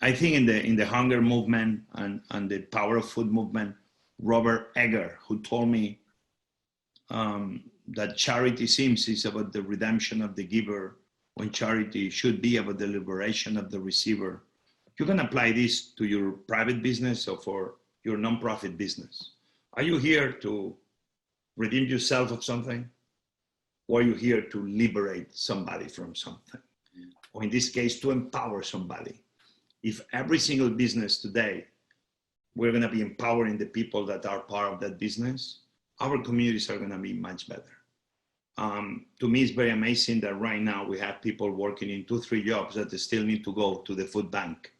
I think in the hunger movement and the power of food movement, Robert Egger, who told me that charity seems is about the redemption of the giver, when charity should be about the liberation of the receiver. You can apply this to your private business or for your nonprofit business. Are you here to redeem yourself of something? Or are you here to liberate somebody from something? Or in this case, to empower somebody? If every single business today, we're going to be empowering the people that are part of that business, our communities are going to be much better. To me, it's very amazing that right now we have people working in 2-3 jobs that they still need to go to the food bank.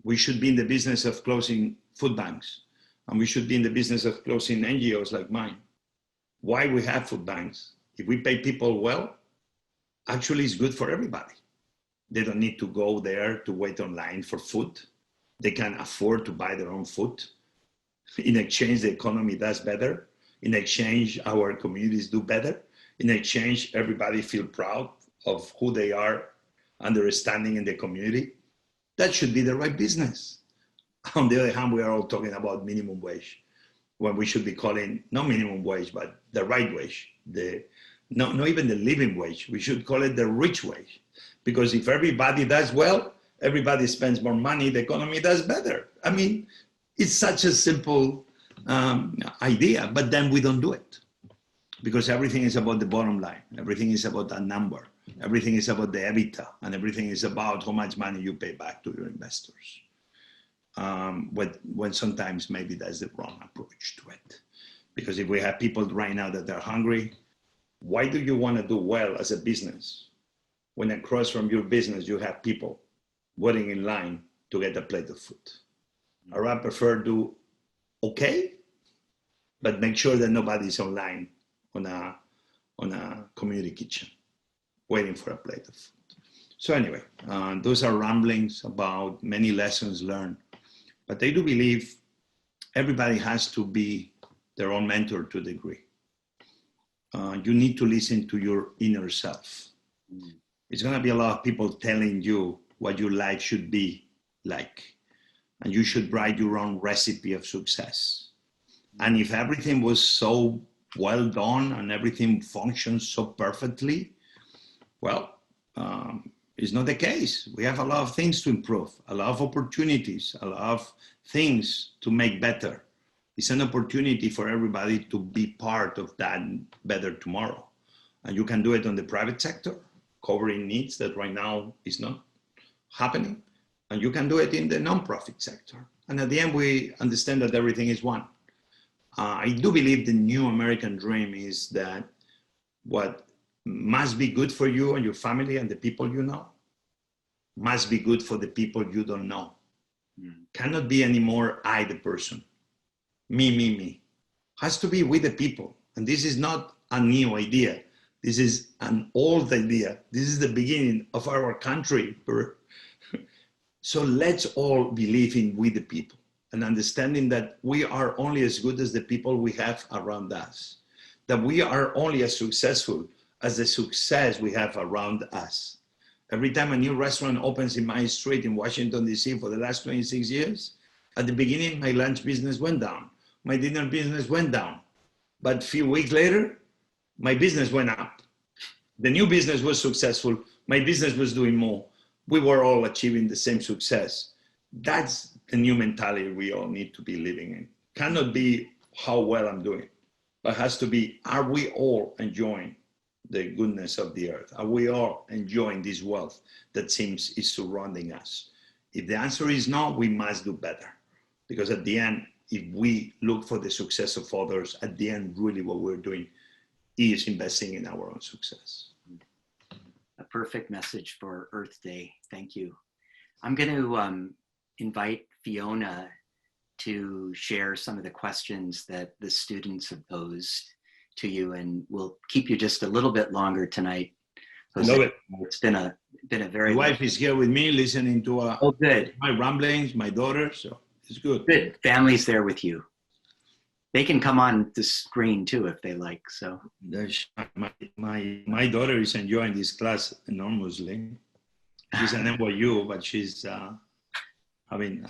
We should be in the business of closing food banks, and we should be in the business of closing NGOs like mine. Why we have food banks? If we pay people well, actually it's good for everybody. They don't need to go there to wait online for food. They can afford to buy their own food. In exchange, the economy does better. In exchange, our communities do better. In exchange, everybody feel proud of who they are and their standing in the community. That should be the right business. On the other hand, we are all talking about minimum wage, when we should be calling not minimum wage, but the right wage. Not even the living wage. We should call it the rich wage. Because if everybody does well, everybody spends more money, the economy does better. I mean, it's such a simple idea, but then we don't do it. Because everything is about the bottom line. Everything is about that number. Everything is about the EBITDA, and everything is about how much money you pay back to your investors. When sometimes maybe that's the wrong approach to it. Because if we have people right now that are hungry, why do you want to do well as a business when across from your business you have people waiting in line to get a plate of food? Or I prefer do okay, but make sure that nobody's online on a community kitchen waiting for a plate of food. So anyway, those are ramblings about many lessons learned. But I do believe everybody has to be their own mentor to a degree. You need to listen to your inner self. It's going to be a lot of people telling you what your life should be like. And you should write your own recipe of success. And if everything was so well done and everything functions so perfectly, well, it's not the case. We have a lot of things to improve, a lot of opportunities, a lot of things to make better. It's an opportunity for everybody to be part of that better tomorrow. And you can do it on the private sector, covering needs that right now is not happening. And you can do it in the nonprofit sector. And at the end, we understand that everything is one. I do believe the new American dream is that what must be good for you and your family and the people you know must be good for the people you don't know. Cannot be anymore I, the person. Me. Has to be with the people. And this is not a new idea. This is an old idea. This is the beginning of our country. So let's all believe in with the people and understanding that we are only as good as the people we have around us, that we are only as successful as the success we have around us. Every time a new restaurant opens in my street in Washington, D.C. for the last 26 years, at the beginning, my lunch business went down. My dinner business went down. But a few weeks later, my business went up. The new business was successful. My business was doing more. We were all achieving the same success. That's the new mentality we all need to be living in. Cannot be how well I'm doing, but has to be, are we all enjoying the goodness of the earth? Are we all enjoying this wealth that seems is surrounding us? If the answer is no, we must do better. Because at the end, if we look for the success of others, at the end, really what we're doing is investing in our own success. A perfect message for Earth Day. Thank you. I'm going to invite Fiona to share some of the questions that the students have posed to you, and we'll keep you just a little bit longer tonight. Jose. Love it. It's been a very. My wife is here with me, listening to Oh, good. my ramblings. My daughter, so it's good. Good. Family's there with you. They can come on the screen too if they like. So My daughter is enjoying this class enormously. She's an NYU, but she's having.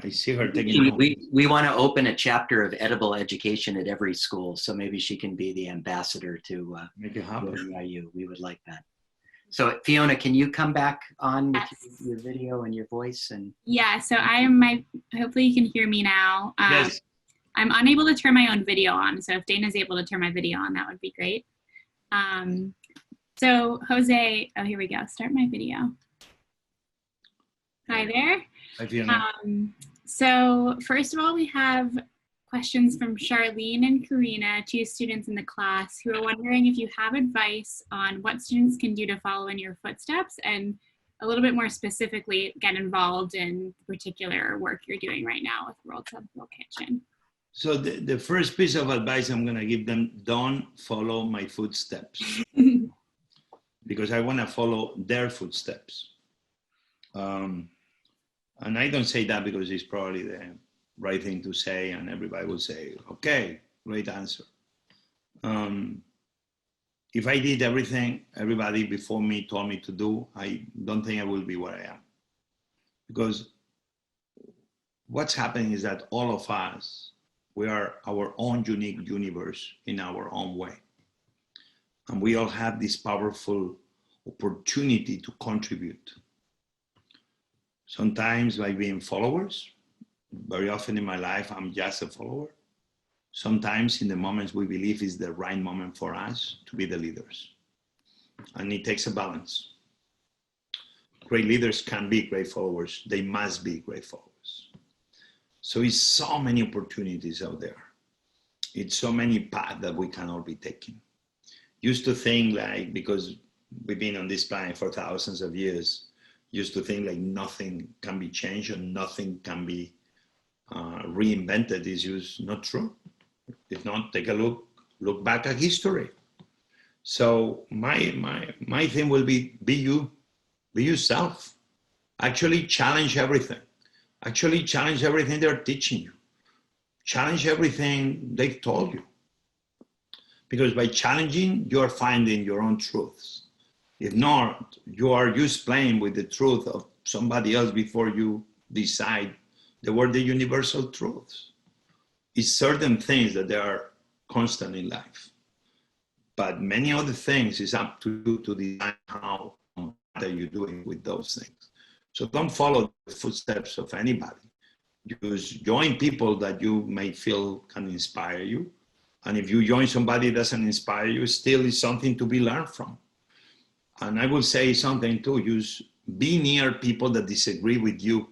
I see her taking. We want to open a chapter of edible education at every school, so maybe she can be the ambassador to Make it happen. NYU. We would like that. So Fiona, can you come back on with Yes. your video and your voice? And Yeah, so hopefully you can hear me now. Yes. I'm unable to turn my own video on, so if Dana's able to turn my video on, that would be great. So Jose, oh, here we go. Start my video. Hi there. Hi, Fiona. So first of all, we have questions from Charlene and Karina, two students in the class, who are wondering if you have advice on what students can do to follow in your footsteps, and a little bit more specifically, get involved in the particular work you're doing right now with World Central Kitchen. So the first piece of advice I'm going to give them, don't follow my footsteps, because I want to follow their footsteps. And I don't say that because it's probably the right thing to say, and everybody will say, okay, great answer. If I did everything everybody before me told me to do, I don't think I will be where I am. Because what's happening is that all of us, we are our own unique universe in our own way. And we all have this powerful opportunity to contribute. Sometimes by being followers. Very often in my life, I'm just a follower. Sometimes in the moments we believe is the right moment for us to be the leaders. And it takes a balance. Great leaders can be great followers. They must be great followers. So it's so many opportunities out there. It's so many paths that we can all be taking. Used to think like, because we've been on this planet for thousands of years, used to think like nothing can be changed and nothing can be reinvented. Is just not true. If not, take a look back at history. So my thing will be you, be yourself. Actually challenge everything. Actually challenge everything they're teaching you. Challenge everything they've told you. Because by challenging, you're finding your own truths. If not, you are just playing with the truth of somebody else before you decide they were the universal truths. It's certain things that they are constant in life. But many other things is up to you to decide how are you doing with those things. So don't follow the footsteps of anybody. Just join people that you may feel can inspire you. And if you join somebody that doesn't inspire you, still is something to be learned from. And I will say something too, just be near people that disagree with you.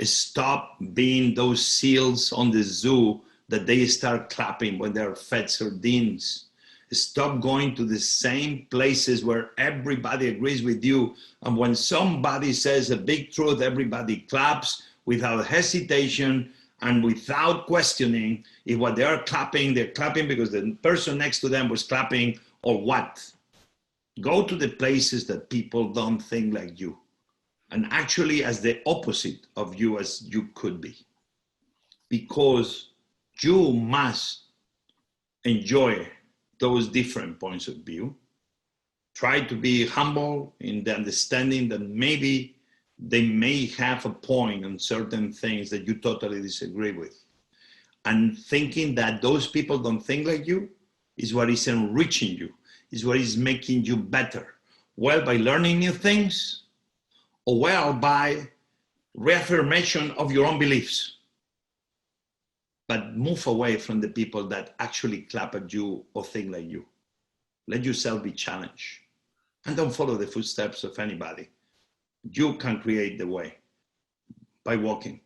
Stop being those seals on the zoo that they start clapping when they're fed sardines. Stop going to the same places where everybody agrees with you. And when somebody says a big truth, everybody claps without hesitation and without questioning if what they're clapping because the person next to them was clapping or what. Go to the places that people don't think like you and actually as the opposite of you as you could be. Because you must enjoy those different points of view. Try to be humble in the understanding that maybe they may have a point on certain things that you totally disagree with. And thinking that those people don't think like you is what is enriching you, is what is making you better. Well, by learning new things, or well, by reaffirmation of your own beliefs. But move away from the people that actually clap at you or think like you. Let yourself be challenged. And don't follow the footsteps of anybody. You can create the way by walking,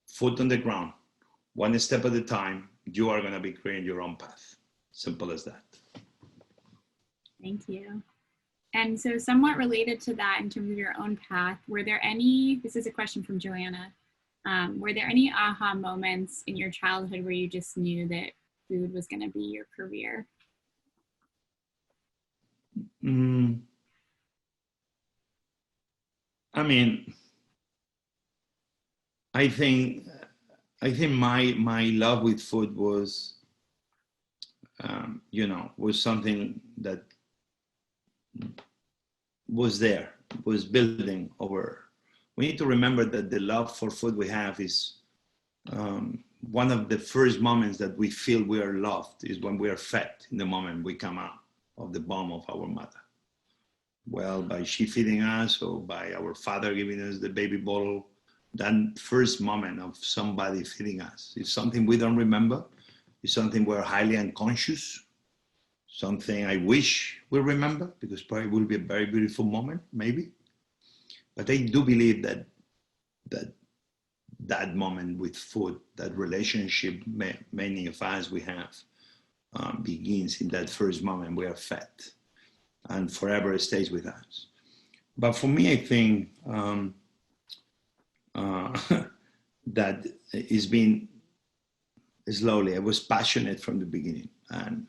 foot on the ground, one step at a time. You are going to be creating your own path. Simple as that. Thank you. And so somewhat related to that in terms of your own path, were there any, this is a question from Joanna, were there any aha moments in your childhood where you just knew that food was going to be your career? I mean, I think my love with food was, was something that was there, was building over. We need to remember that the love for food we have is one of the first moments that we feel we are loved is when we are fed, in the moment we come out of the womb of our mother. Well, by she feeding us or by our father giving us the baby bottle, that first moment of somebody feeding us is something we don't remember. It's something we're highly unconscious, something I wish we remember, because probably will be a very beautiful moment, maybe. But I do believe that moment with food, that relationship many of us we have, begins in that first moment we are fed and forever stays with us. But for me, I think that it's been slowly. I was passionate from the beginning, and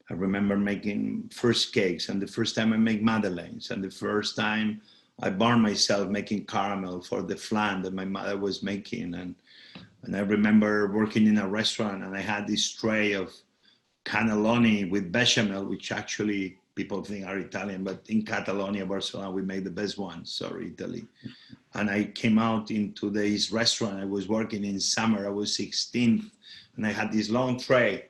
I remember making first cakes, and the first time I make madeleines, and the first time I burned myself making caramel for the flan that my mother was making, and I remember working in a restaurant, and I had this tray of cannelloni with bechamel, which actually people think are Italian, but in Catalonia, Barcelona, we make the best ones. Sorry, Italy. And I came out into this restaurant. I was working in summer. I was 16, and I had this long tray,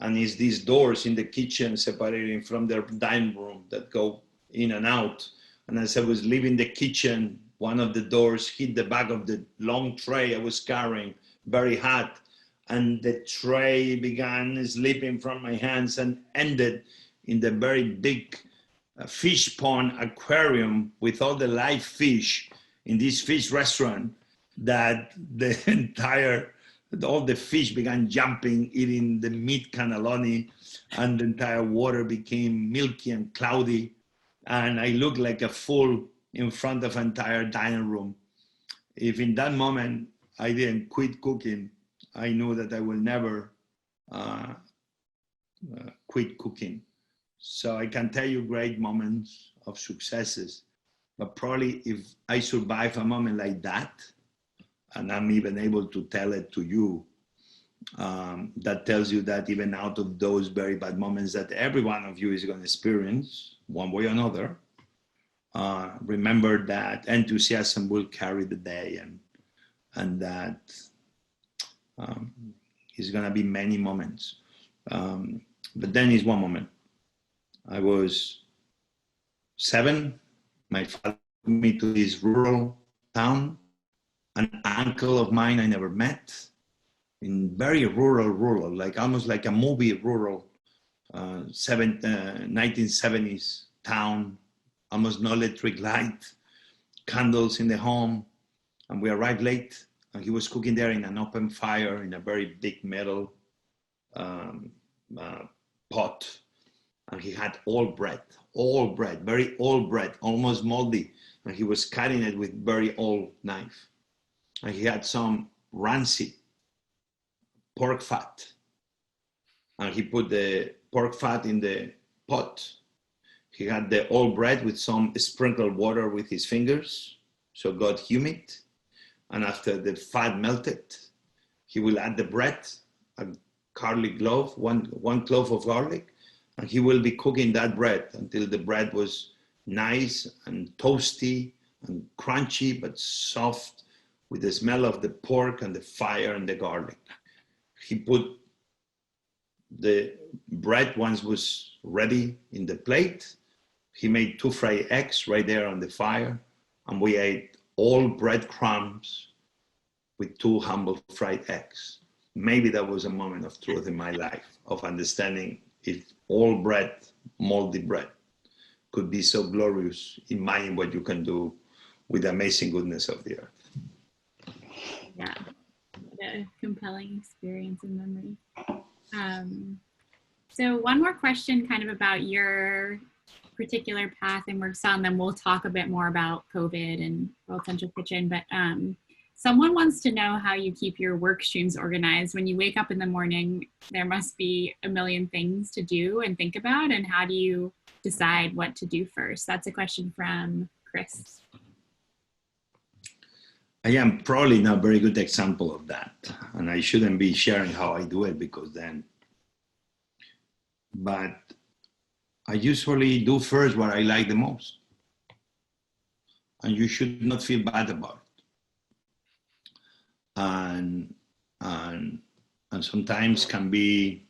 and it's these doors in the kitchen separating from the dining room that go in and out. And as I was leaving the kitchen, one of the doors hit the back of the long tray I was carrying, very hot, and the tray began slipping from my hands and ended in the very big fish pond aquarium with all the live fish in this fish restaurant, that all the fish began jumping, eating the meat cannelloni, and the entire water became milky and cloudy. And I looked like a fool in front of an entire dining room. If in that moment I didn't quit cooking, I knew that I will never quit cooking. So I can tell you great moments of successes, but probably if I survive a moment like that, and I'm even able to tell it to you, that tells you that even out of those very bad moments that every one of you is going to experience one way or another, remember that enthusiasm will carry the day, and that it's going to be many moments. But then is one moment. I was 7. My father took me to this rural town. An uncle of mine I never met, in very rural, like almost like a movie rural, 1970s town, almost no electric light, candles in the home. And we arrived late, and he was cooking there in an open fire in a very big metal pot. And he had all bread, very old bread, almost moldy. And he was cutting it with very old knife. And he had some rancid pork fat. And he put the pork fat in the pot. He had the old bread with some sprinkled water with his fingers, so it got humid. And after the fat melted, he will add the bread, a garlic clove, one clove of garlic, and he will be cooking that bread until the bread was nice and toasty and crunchy, but soft, with the smell of the pork and the fire and the garlic. He put the bread, once was ready, in the plate. He made 2 fried eggs right there on the fire, and we ate all breadcrumbs with 2 humble fried eggs. Maybe that was a moment of truth in my life, of understanding if all bread, moldy bread, could be so glorious. Imagine what you can do with the amazing goodness of the earth. Yeah, what a compelling experience and memory. So one more question kind of about your particular path and works on, then we'll talk a bit more about COVID and World Central Kitchen. But someone wants to know how you keep your work streams organized. When you wake up in the morning, there must be a million things to do and think about. And how do you decide what to do first? That's a question from Chris. I am probably not a very good example of that. And I shouldn't be sharing how I do it because then, but I usually do first what I like the most. And you should not feel bad about it. And sometimes can be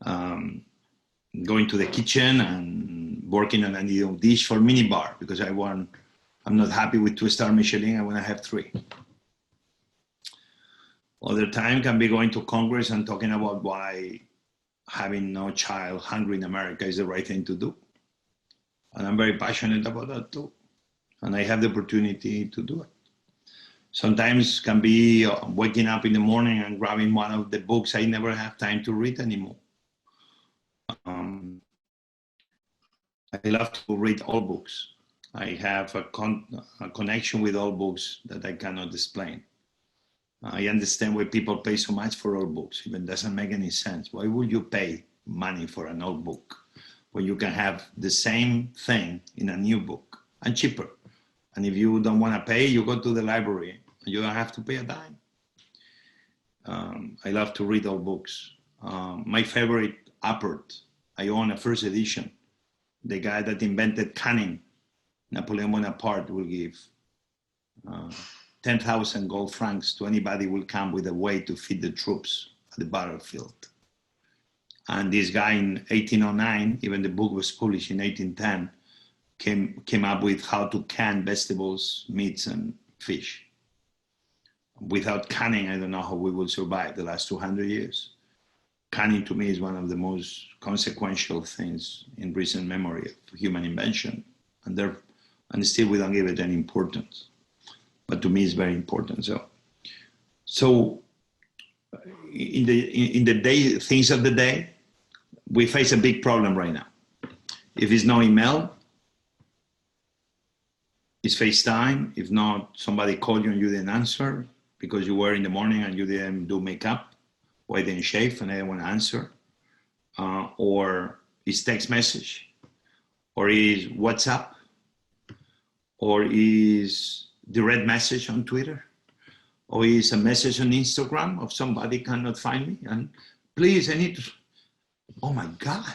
going to the kitchen and working on a new dish for minibar because I'm not happy with 2-star Michelin, I want to have 3. Other time can be going to Congress and talking about why having no child hungry in America is the right thing to do. And I'm very passionate about that too. And I have the opportunity to do it. Sometimes can be waking up in the morning and grabbing one of the books I never have time to read anymore. I love to read all books. I have a connection with all books that I cannot explain. I understand why people pay so much for old books. Even doesn't make any sense. Why would you pay money for an old book when you can have the same thing in a new book and cheaper? And if you don't want to pay, you go to the library and you don't have to pay a dime. I love to read all books. My favorite Appert, I own a first edition. The guy that invented canning, Napoleon Bonaparte, will give 10,000 gold francs to anybody who will come with a way to feed the troops at the battlefield. And this guy in 1809, even the book was published in 1810, came up with how to can vegetables, meats, and fish. Without canning, I don't know how we will survive the last 200 years. Canning to me is one of the most consequential things in recent memory of human invention. And still we don't give it any importance. But to me it's very important. So in the day, things of the day, we face a big problem right now. If it's no email, it's FaceTime. If not, somebody called you and you didn't answer because you were in the morning and you didn't do makeup, or I didn't shave and I didn't want to answer. Or it's text message, or is WhatsApp, or is direct message on Twitter, or is a message on Instagram of somebody cannot find me and please, I need to, oh my God,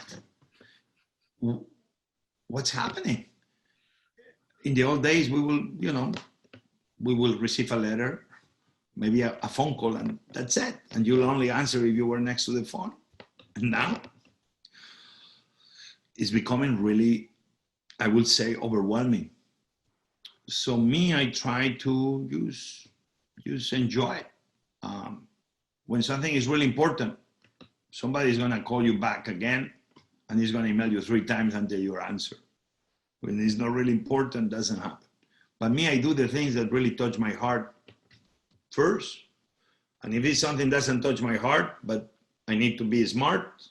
what's happening? In the old days, we will receive a letter, maybe a phone call, and that's it. And you'll only answer if you were next to the phone. And now it's becoming really, I would say, overwhelming. So me, I try to just enjoy it. When something is really important, somebody's gonna call you back again and he's gonna email you 3 times until you answer. When it's not really important, doesn't happen. But me, I do the things that really touch my heart first. And if it's something that doesn't touch my heart, but I need to be smart,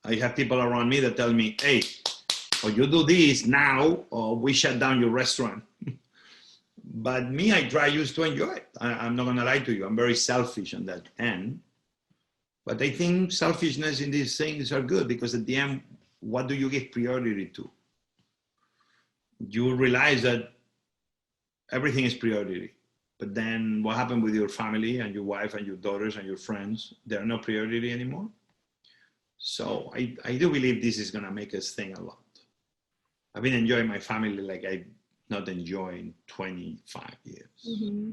I have people around me that tell me, hey, or you do this now, or we shut down your restaurant. But me, I try just to enjoy it. I'm not gonna lie to you. I'm very selfish on that end. But I think selfishness in these things are good because at the end, what do you give priority to? You realize that everything is priority. But then what happened with your family and your wife and your daughters and your friends? They're no priority anymore. So I do believe this is gonna make us think a lot. I've been enjoying my family like I've not enjoyed in 25 years. Mm-hmm.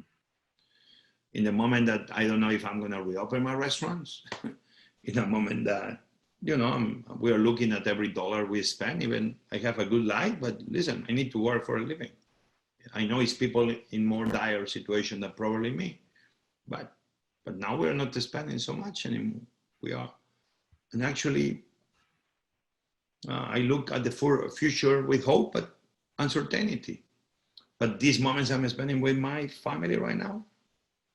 In the moment that I don't know if I'm gonna reopen my restaurants, in a moment that, we are looking at every dollar we spend, even I have a good life, but listen, I need to work for a living. I know it's people in more dire situation than probably me, but now we're not spending so much anymore. We are. And actually, I look at the future with hope, but uncertainty. But these moments I'm spending with my family right now,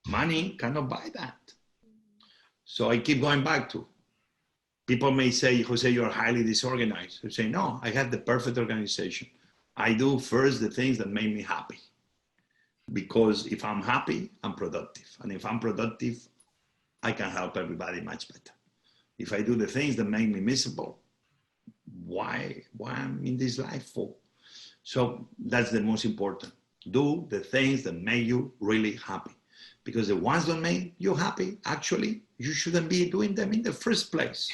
money cannot buy that. So I keep going back to, People may say, Jose, you're highly disorganized. I say, no, I have the perfect organization. I do first the things that make me happy. Because if I'm happy, I'm productive. And if I'm productive, I can help everybody much better. If I do the things that make me miserable, why I'm in this life for? So that's the most important. Do the things that make you really happy. Because the ones that make you happy, actually, you shouldn't be doing them in the first place.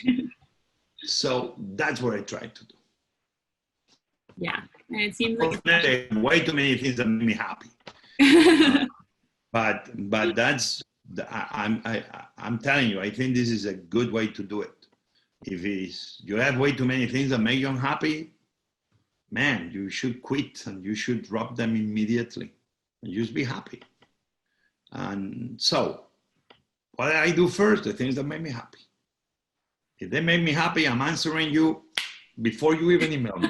So that's what I try to do. Yeah, and it seems like way too many things that make me happy. But that's I'm telling you, I think this is a good way to do it. If you have way too many things that make you unhappy, man, you should quit and you should drop them immediately and just be happy. And so, what I do first, the things that make me happy. If they make me happy, I'm answering you before you even email me.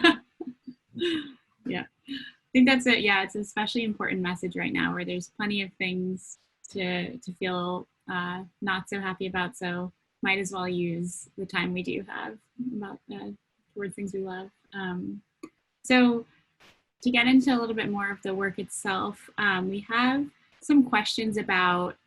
Yeah, I think that's it. Yeah, it's an especially important message right now where there's plenty of things to feel not so happy about. So might as well use the time we do have about towards things we love. So to get into a little bit more of the work itself, we have some questions about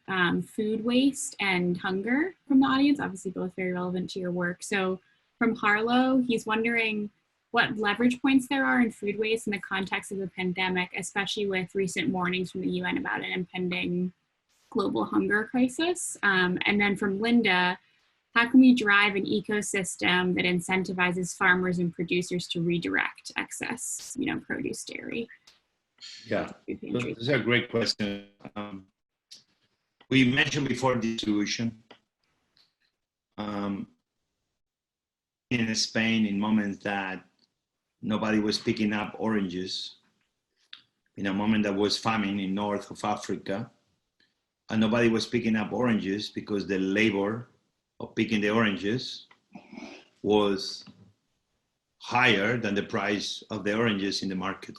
food waste and hunger from the audience, obviously both very relevant to your work. So from Harlow, he's wondering what leverage points there are in food waste in the context of the pandemic, especially with recent warnings from the UN about an impending global hunger crisis. And then from Linda, how can we drive an ecosystem that incentivizes farmers and producers to redirect excess, produce, dairy? Yeah, this is a great question. We mentioned before distribution. In Spain, in moments that nobody was picking up oranges, in a moment that was famine in north of Africa, and nobody was picking up oranges because the labor of picking the oranges was higher than the price of the oranges in the market.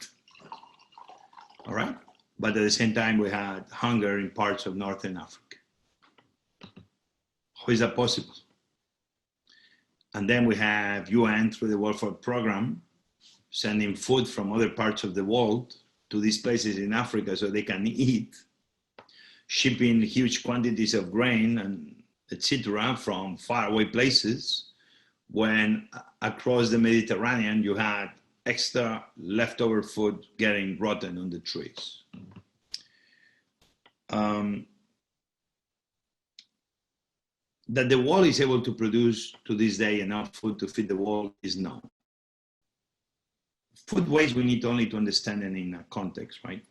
All right? But at the same time, we had hunger in parts of Northern Africa. How is that possible? And then we have UN through the World Food Program sending food from other parts of the world to these places in Africa so they can eat, shipping huge quantities of grain and etc. from faraway places, when across the Mediterranean you had extra leftover food getting rotten on the trees. That the world is able to produce to this day enough food to feed the world is known. Food waste, we need only to understand it in a context, right?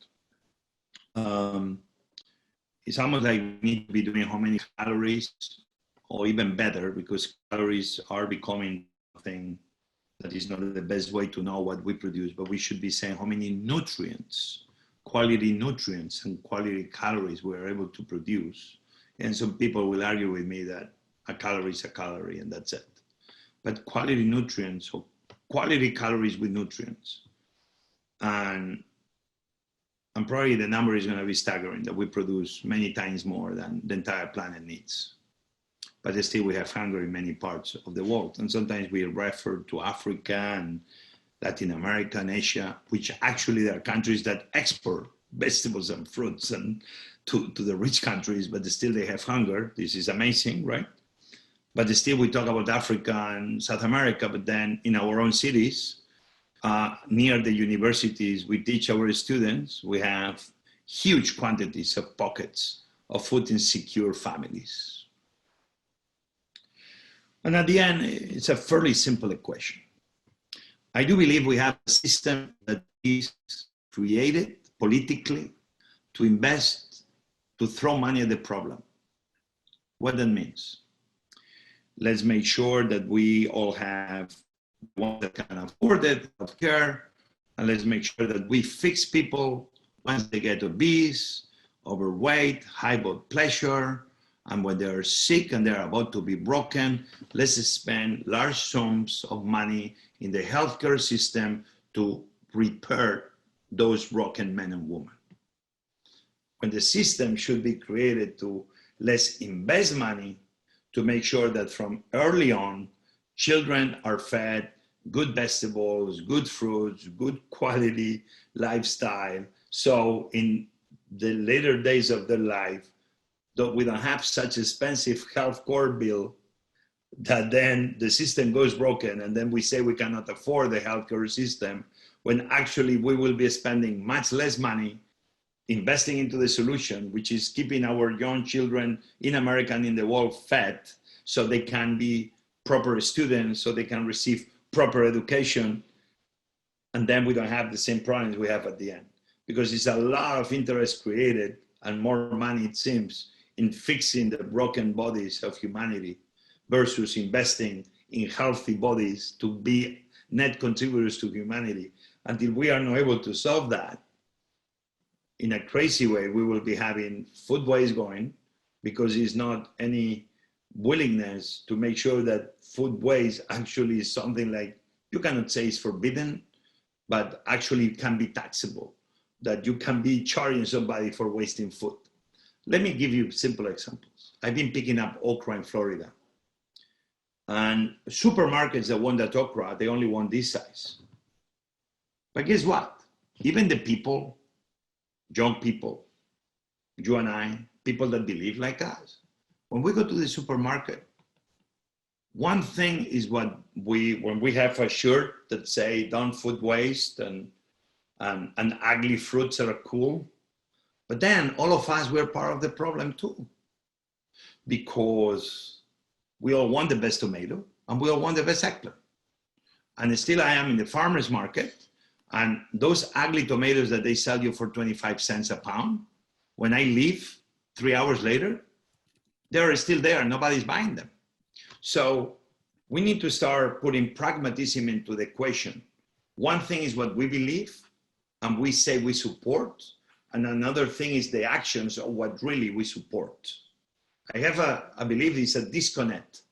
It's almost like we need to be doing how many calories, or even better, because calories are becoming something that is not the best way to know what we produce, but we should be saying how many nutrients, quality nutrients and quality calories we're able to produce. And some people will argue with me that a calorie is a calorie and that's it. But quality nutrients, or quality calories with nutrients. And probably the number is going to be staggering, that we produce many times more than the entire planet needs. But still we have hunger in many parts of the world. And sometimes we refer to Africa and Latin America and Asia, which actually there are countries that export vegetables and fruits and to the rich countries, but still they have hunger. This is amazing, right? But still we talk about Africa and South America, but then in our own cities, near the universities, we teach our students, we have huge quantities of pockets of food insecure families. And at the end, it's a fairly simple equation. I do believe we have a system that is created politically to invest, to throw money at the problem. What that means? Let's make sure that we all have one that can afford it, healthcare, and let's make sure that we fix people once they get obese, overweight, high blood pressure, and when they're sick and they're about to be broken, let's spend large sums of money in the healthcare system to repair those broken men and women. When the system should be created to let's invest money to make sure that from early on, Children are fed good vegetables, good fruits, good quality lifestyle. So in the later days of their life, we don't have such expensive health core bill that then the system goes broken and then we say we cannot afford the healthcare system, when actually we will be spending much less money investing into the solution, which is keeping our young children in America and in the world fed so they can be proper students, so they can receive proper education, and then we don't have the same problems we have at the end. Because it's a lot of interest created and more money, it seems, in fixing the broken bodies of humanity versus investing in healthy bodies to be net contributors to humanity. Until we are not able to solve that, in a crazy way, we will be having food waste going, because there's not any willingness to make sure that food waste actually is something like, you cannot say it's forbidden, but actually can be taxable, that you can be charging somebody for wasting food. Let me give you simple examples. I've been picking up okra in Florida. And supermarkets that want that okra, they only want this size. But guess what? Even the people, young people, you and I, people that believe like us, when we go to the supermarket, one thing is when we have a shirt that say don't food waste and ugly fruits are cool, but then all of us, we're part of the problem too, because we all want the best tomato and we all want the best eggplant. And still I am in the farmer's market, and those ugly tomatoes that they sell you for 25 cents a pound, when I leave 3 hours later, they're still there, nobody's buying them. So we need to start putting pragmatism into the equation. One thing is what we believe and we say we support, and another thing is the actions of what really we support. I believe it's a disconnect.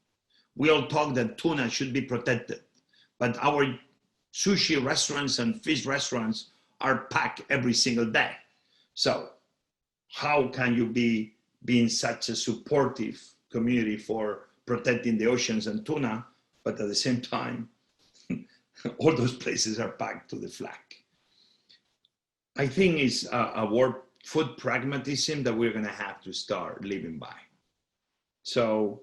We all talk that tuna should be protected, but our sushi restaurants and fish restaurants are packed every single day. So how can you be being such a supportive community for protecting the oceans and tuna, but at the same time, all those places are packed to the flag? I think it's a word, food pragmatism, that we're gonna have to start living by. So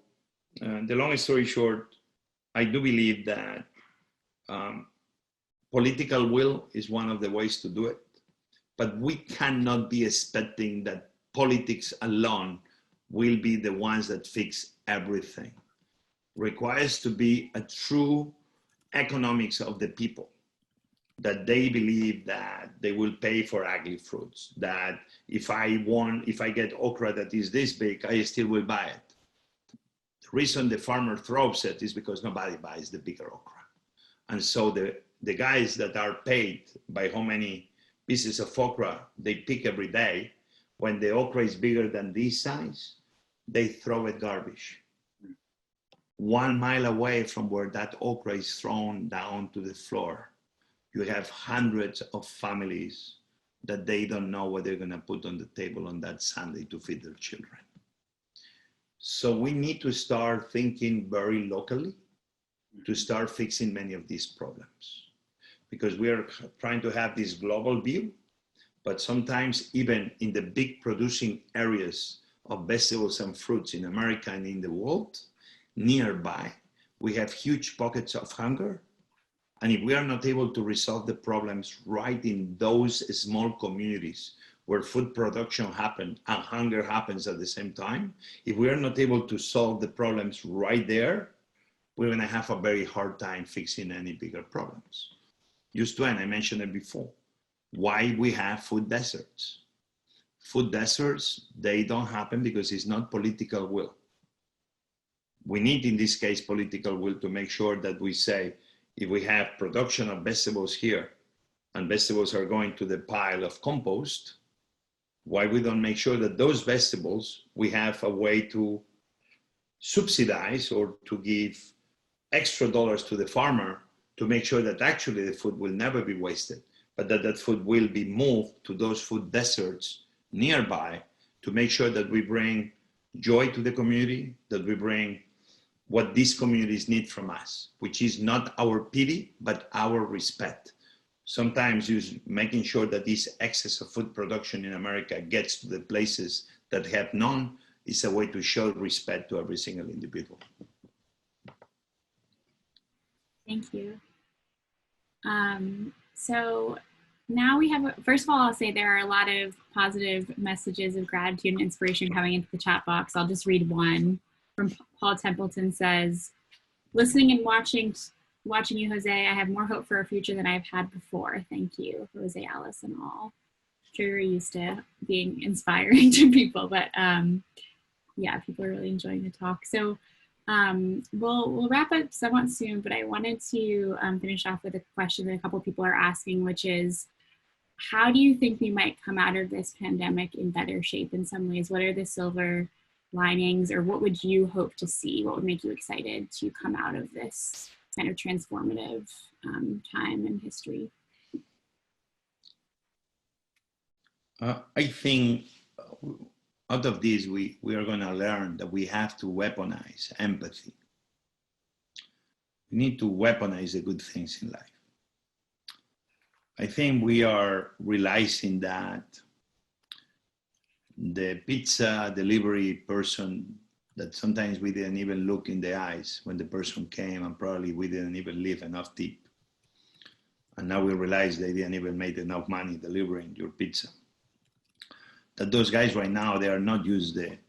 the long story short, I do believe that political will is one of the ways to do it, but we cannot be expecting that politics alone will be the ones that fix everything. Requires to be a true economics of the people, that they believe that they will pay for ugly fruits, that if I get okra that is this big, I still will buy it. The reason the farmer throws it is because nobody buys the bigger okra. And so the guys that are paid by how many pieces of okra they pick every day, when the okra is bigger than this size, they throw it garbage. 1 mile away from where that okra is thrown down to the floor, you have hundreds of families that they don't know what they're gonna put on the table on that Sunday to feed their children. So we need to start thinking very locally to start fixing many of these problems, because we are trying to have this global view, but sometimes even in the big producing areas of vegetables and fruits in America and in the world, nearby, we have huge pockets of hunger. And if we are not able to resolve the problems right in those small communities where food production happens and hunger happens at the same time, if we are not able to solve the problems right there, we're gonna have a very hard time fixing any bigger problems. Just to end, I mentioned it before, why we have food deserts. Food deserts, they don't happen because it's not political will. We need, in this case, political will to make sure that we say, if we have production of vegetables here and vegetables are going to the pile of compost, why we don't make sure that those vegetables, we have a way to subsidize or to give extra dollars to the farmer to make sure that actually the food will never be wasted, but that food will be moved to those food deserts nearby to make sure that we bring joy to the community, that we bring what these communities need from us, which is not our pity, but our respect. Sometimes making sure that this excess of food production in America gets to the places that have none is a way to show respect to every single individual. Thank you. So now we have, first of all, I'll say there are a lot of positive messages of gratitude and inspiration coming into the chat box. I'll just read one from Paul Templeton. Says, listening and watching you, Jose, I have more hope for a future than I've had before. Thank you, Jose, Alice, and all. I'm sure you're used to being inspiring to people, but yeah, people are really enjoying the talk. So we'll wrap up somewhat soon, but I wanted to finish off with a question that a couple people are asking, which is, how do you think we might come out of this pandemic in better shape in some ways? What are the silver linings, or what would you hope to see? What would make you excited to come out of this kind of transformative time in history? I think out of this, we are going to learn that we have to weaponize empathy. We need to weaponize the good things in life. I think we are realizing that the pizza delivery person that sometimes we didn't even look in the eyes when the person came, and probably we didn't even leave enough tip. And now we realize they didn't even make enough money delivering your pizza. That those guys right now, they are not just the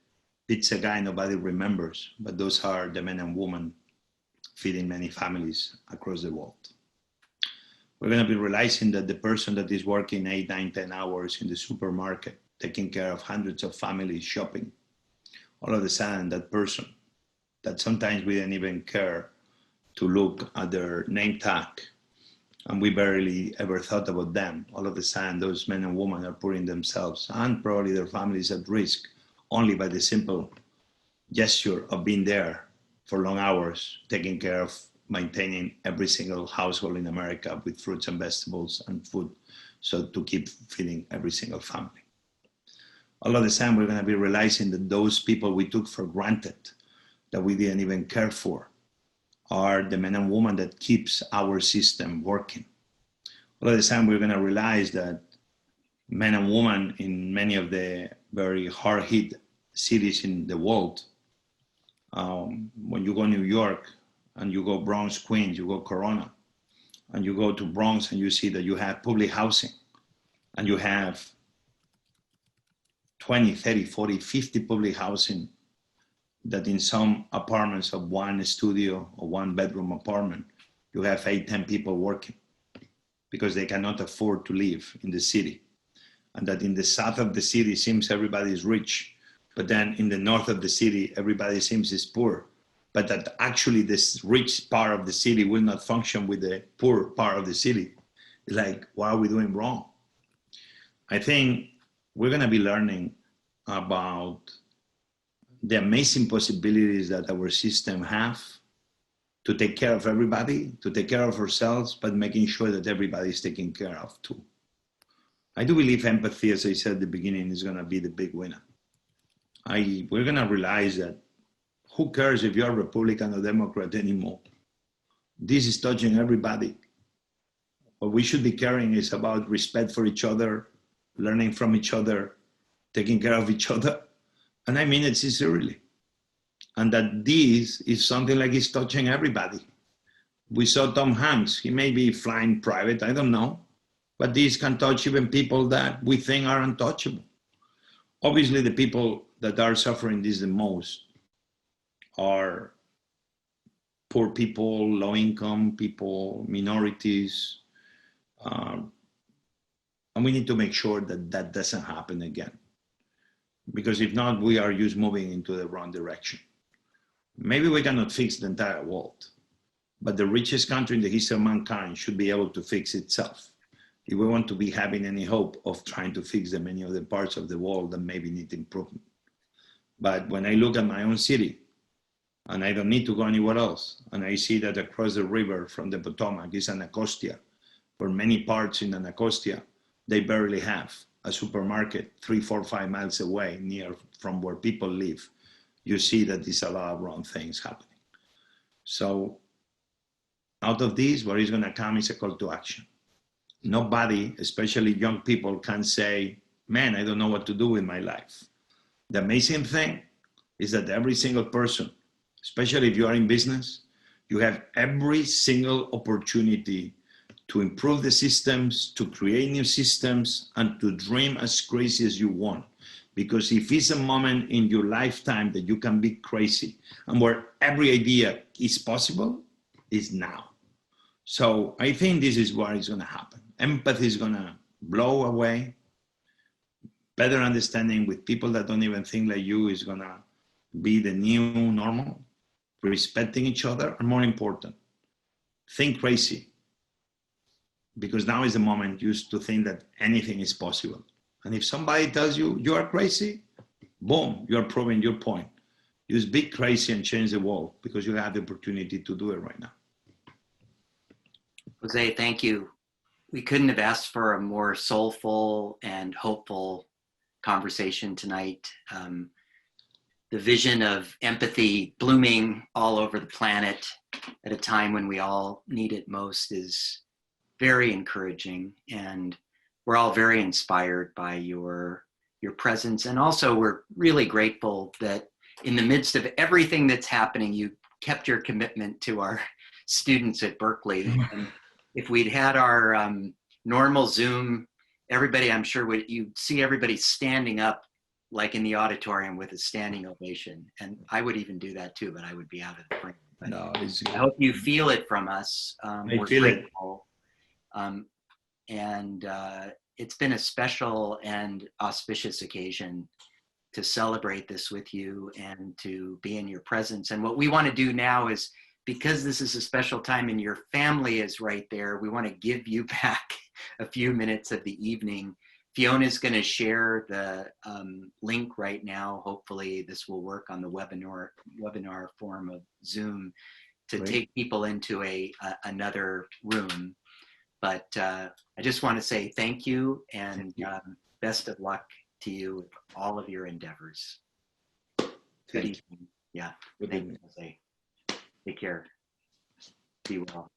pizza guy nobody remembers, but those are the men and women feeding many families across the world. We're going to be realizing that the person that is working 8, 9, 10 hours in the supermarket, taking care of hundreds of families shopping, all of a sudden that person that sometimes we didn't even care to look at their name tag and we barely ever thought about them, all of a sudden those men and women are putting themselves and probably their families at risk only by the simple gesture of being there for long hours, taking care of maintaining every single household in America with fruits and vegetables and food, so to keep feeding every single family. All of a sudden, we're going to be realizing that those people we took for granted, that we didn't even care for, are the men and women that keeps our system working. All of a sudden, we're going to realize that men and women in many of the very hard-hit cities in the world, when you go New York, and you go Bronx, Queens, you go Corona, and you go to Bronx and you see that you have public housing, and you have 20, 30, 40, 50 public housing that in some apartments of one studio or one bedroom apartment, you have 8, 10 people working because they cannot afford to live in the city. And that in the south of the city seems everybody is rich, but then in the north of the city, everybody seems is poor. But that actually this rich part of the city will not function with the poor part of the city. It's like, what are we doing wrong? I think we're going to be learning about the amazing possibilities that our system have to take care of everybody, to take care of ourselves, but making sure that everybody is taken care of too. I do believe empathy, as I said at the beginning, is going to be the big winner. We're going to realize that who cares if you're Republican or Democrat anymore? This is touching everybody. What we should be caring is about respect for each other, learning from each other, taking care of each other. And I mean it sincerely. And that this is something like it's touching everybody. We saw Tom Hanks. He may be flying private, I don't know. But this can touch even people that we think are untouchable. Obviously, the people that are suffering this the most are poor people, low-income people, minorities. And we need to make sure that that doesn't happen again. Because if not, we are just moving into the wrong direction. Maybe we cannot fix the entire world, but the richest country in the history of mankind should be able to fix itself. If we want to be having any hope of trying to fix the many of the parts of the world that maybe need improvement. But when I look at my own city, and I don't need to go anywhere else, and I see that across the river from the Potomac is Anacostia. For many parts in Anacostia, they barely have a supermarket 3, 4, 5 miles away near from where people live. You see that there's a lot of wrong things happening. So out of this, what is going to come is a call to action. Nobody, especially young people, can say, man, I don't know what to do with my life. The amazing thing is that every single person, especially if you are in business, you have every single opportunity to improve the systems, to create new systems, and to dream as crazy as you want. Because if it's a moment in your lifetime that you can be crazy and where every idea is possible, is now. So I think this is what is going to happen. Empathy is going to blow away. Better understanding with people that don't even think like you is going to be the new normal. Respecting each other, and more important, think crazy. Because now is the moment used to think that anything is possible. And if somebody tells you you are crazy, boom, you are proving your point. Just be crazy and change the world because you have the opportunity to do it right now. Jose, thank you. We couldn't have asked for a more soulful and hopeful conversation tonight. The vision of empathy blooming all over the planet at a time when we all need it most is very encouraging, and we're all very inspired by your presence. And also we're really grateful that in the midst of everything that's happening, you kept your commitment to our students at Berkeley. And if we'd had our normal Zoom, everybody, I'm sure you'd see everybody standing up like in the auditorium with a standing ovation. And I would even do that too, but I would be out of the frame. But No, I hope you feel it from us. I feel grateful. It's been a special and auspicious occasion to celebrate this with you and to be in your presence. And what we want to do now is, because this is a special time and your family is right there, we want to give you back a few minutes of the evening. Fiona's going to share the link right now. Hopefully this will work on the webinar form of Zoom to take people into another room. But I just want to say thank you and best of luck to you with all of your endeavors. Good evening. Yeah. Thank you, Jose. Take care. Be well.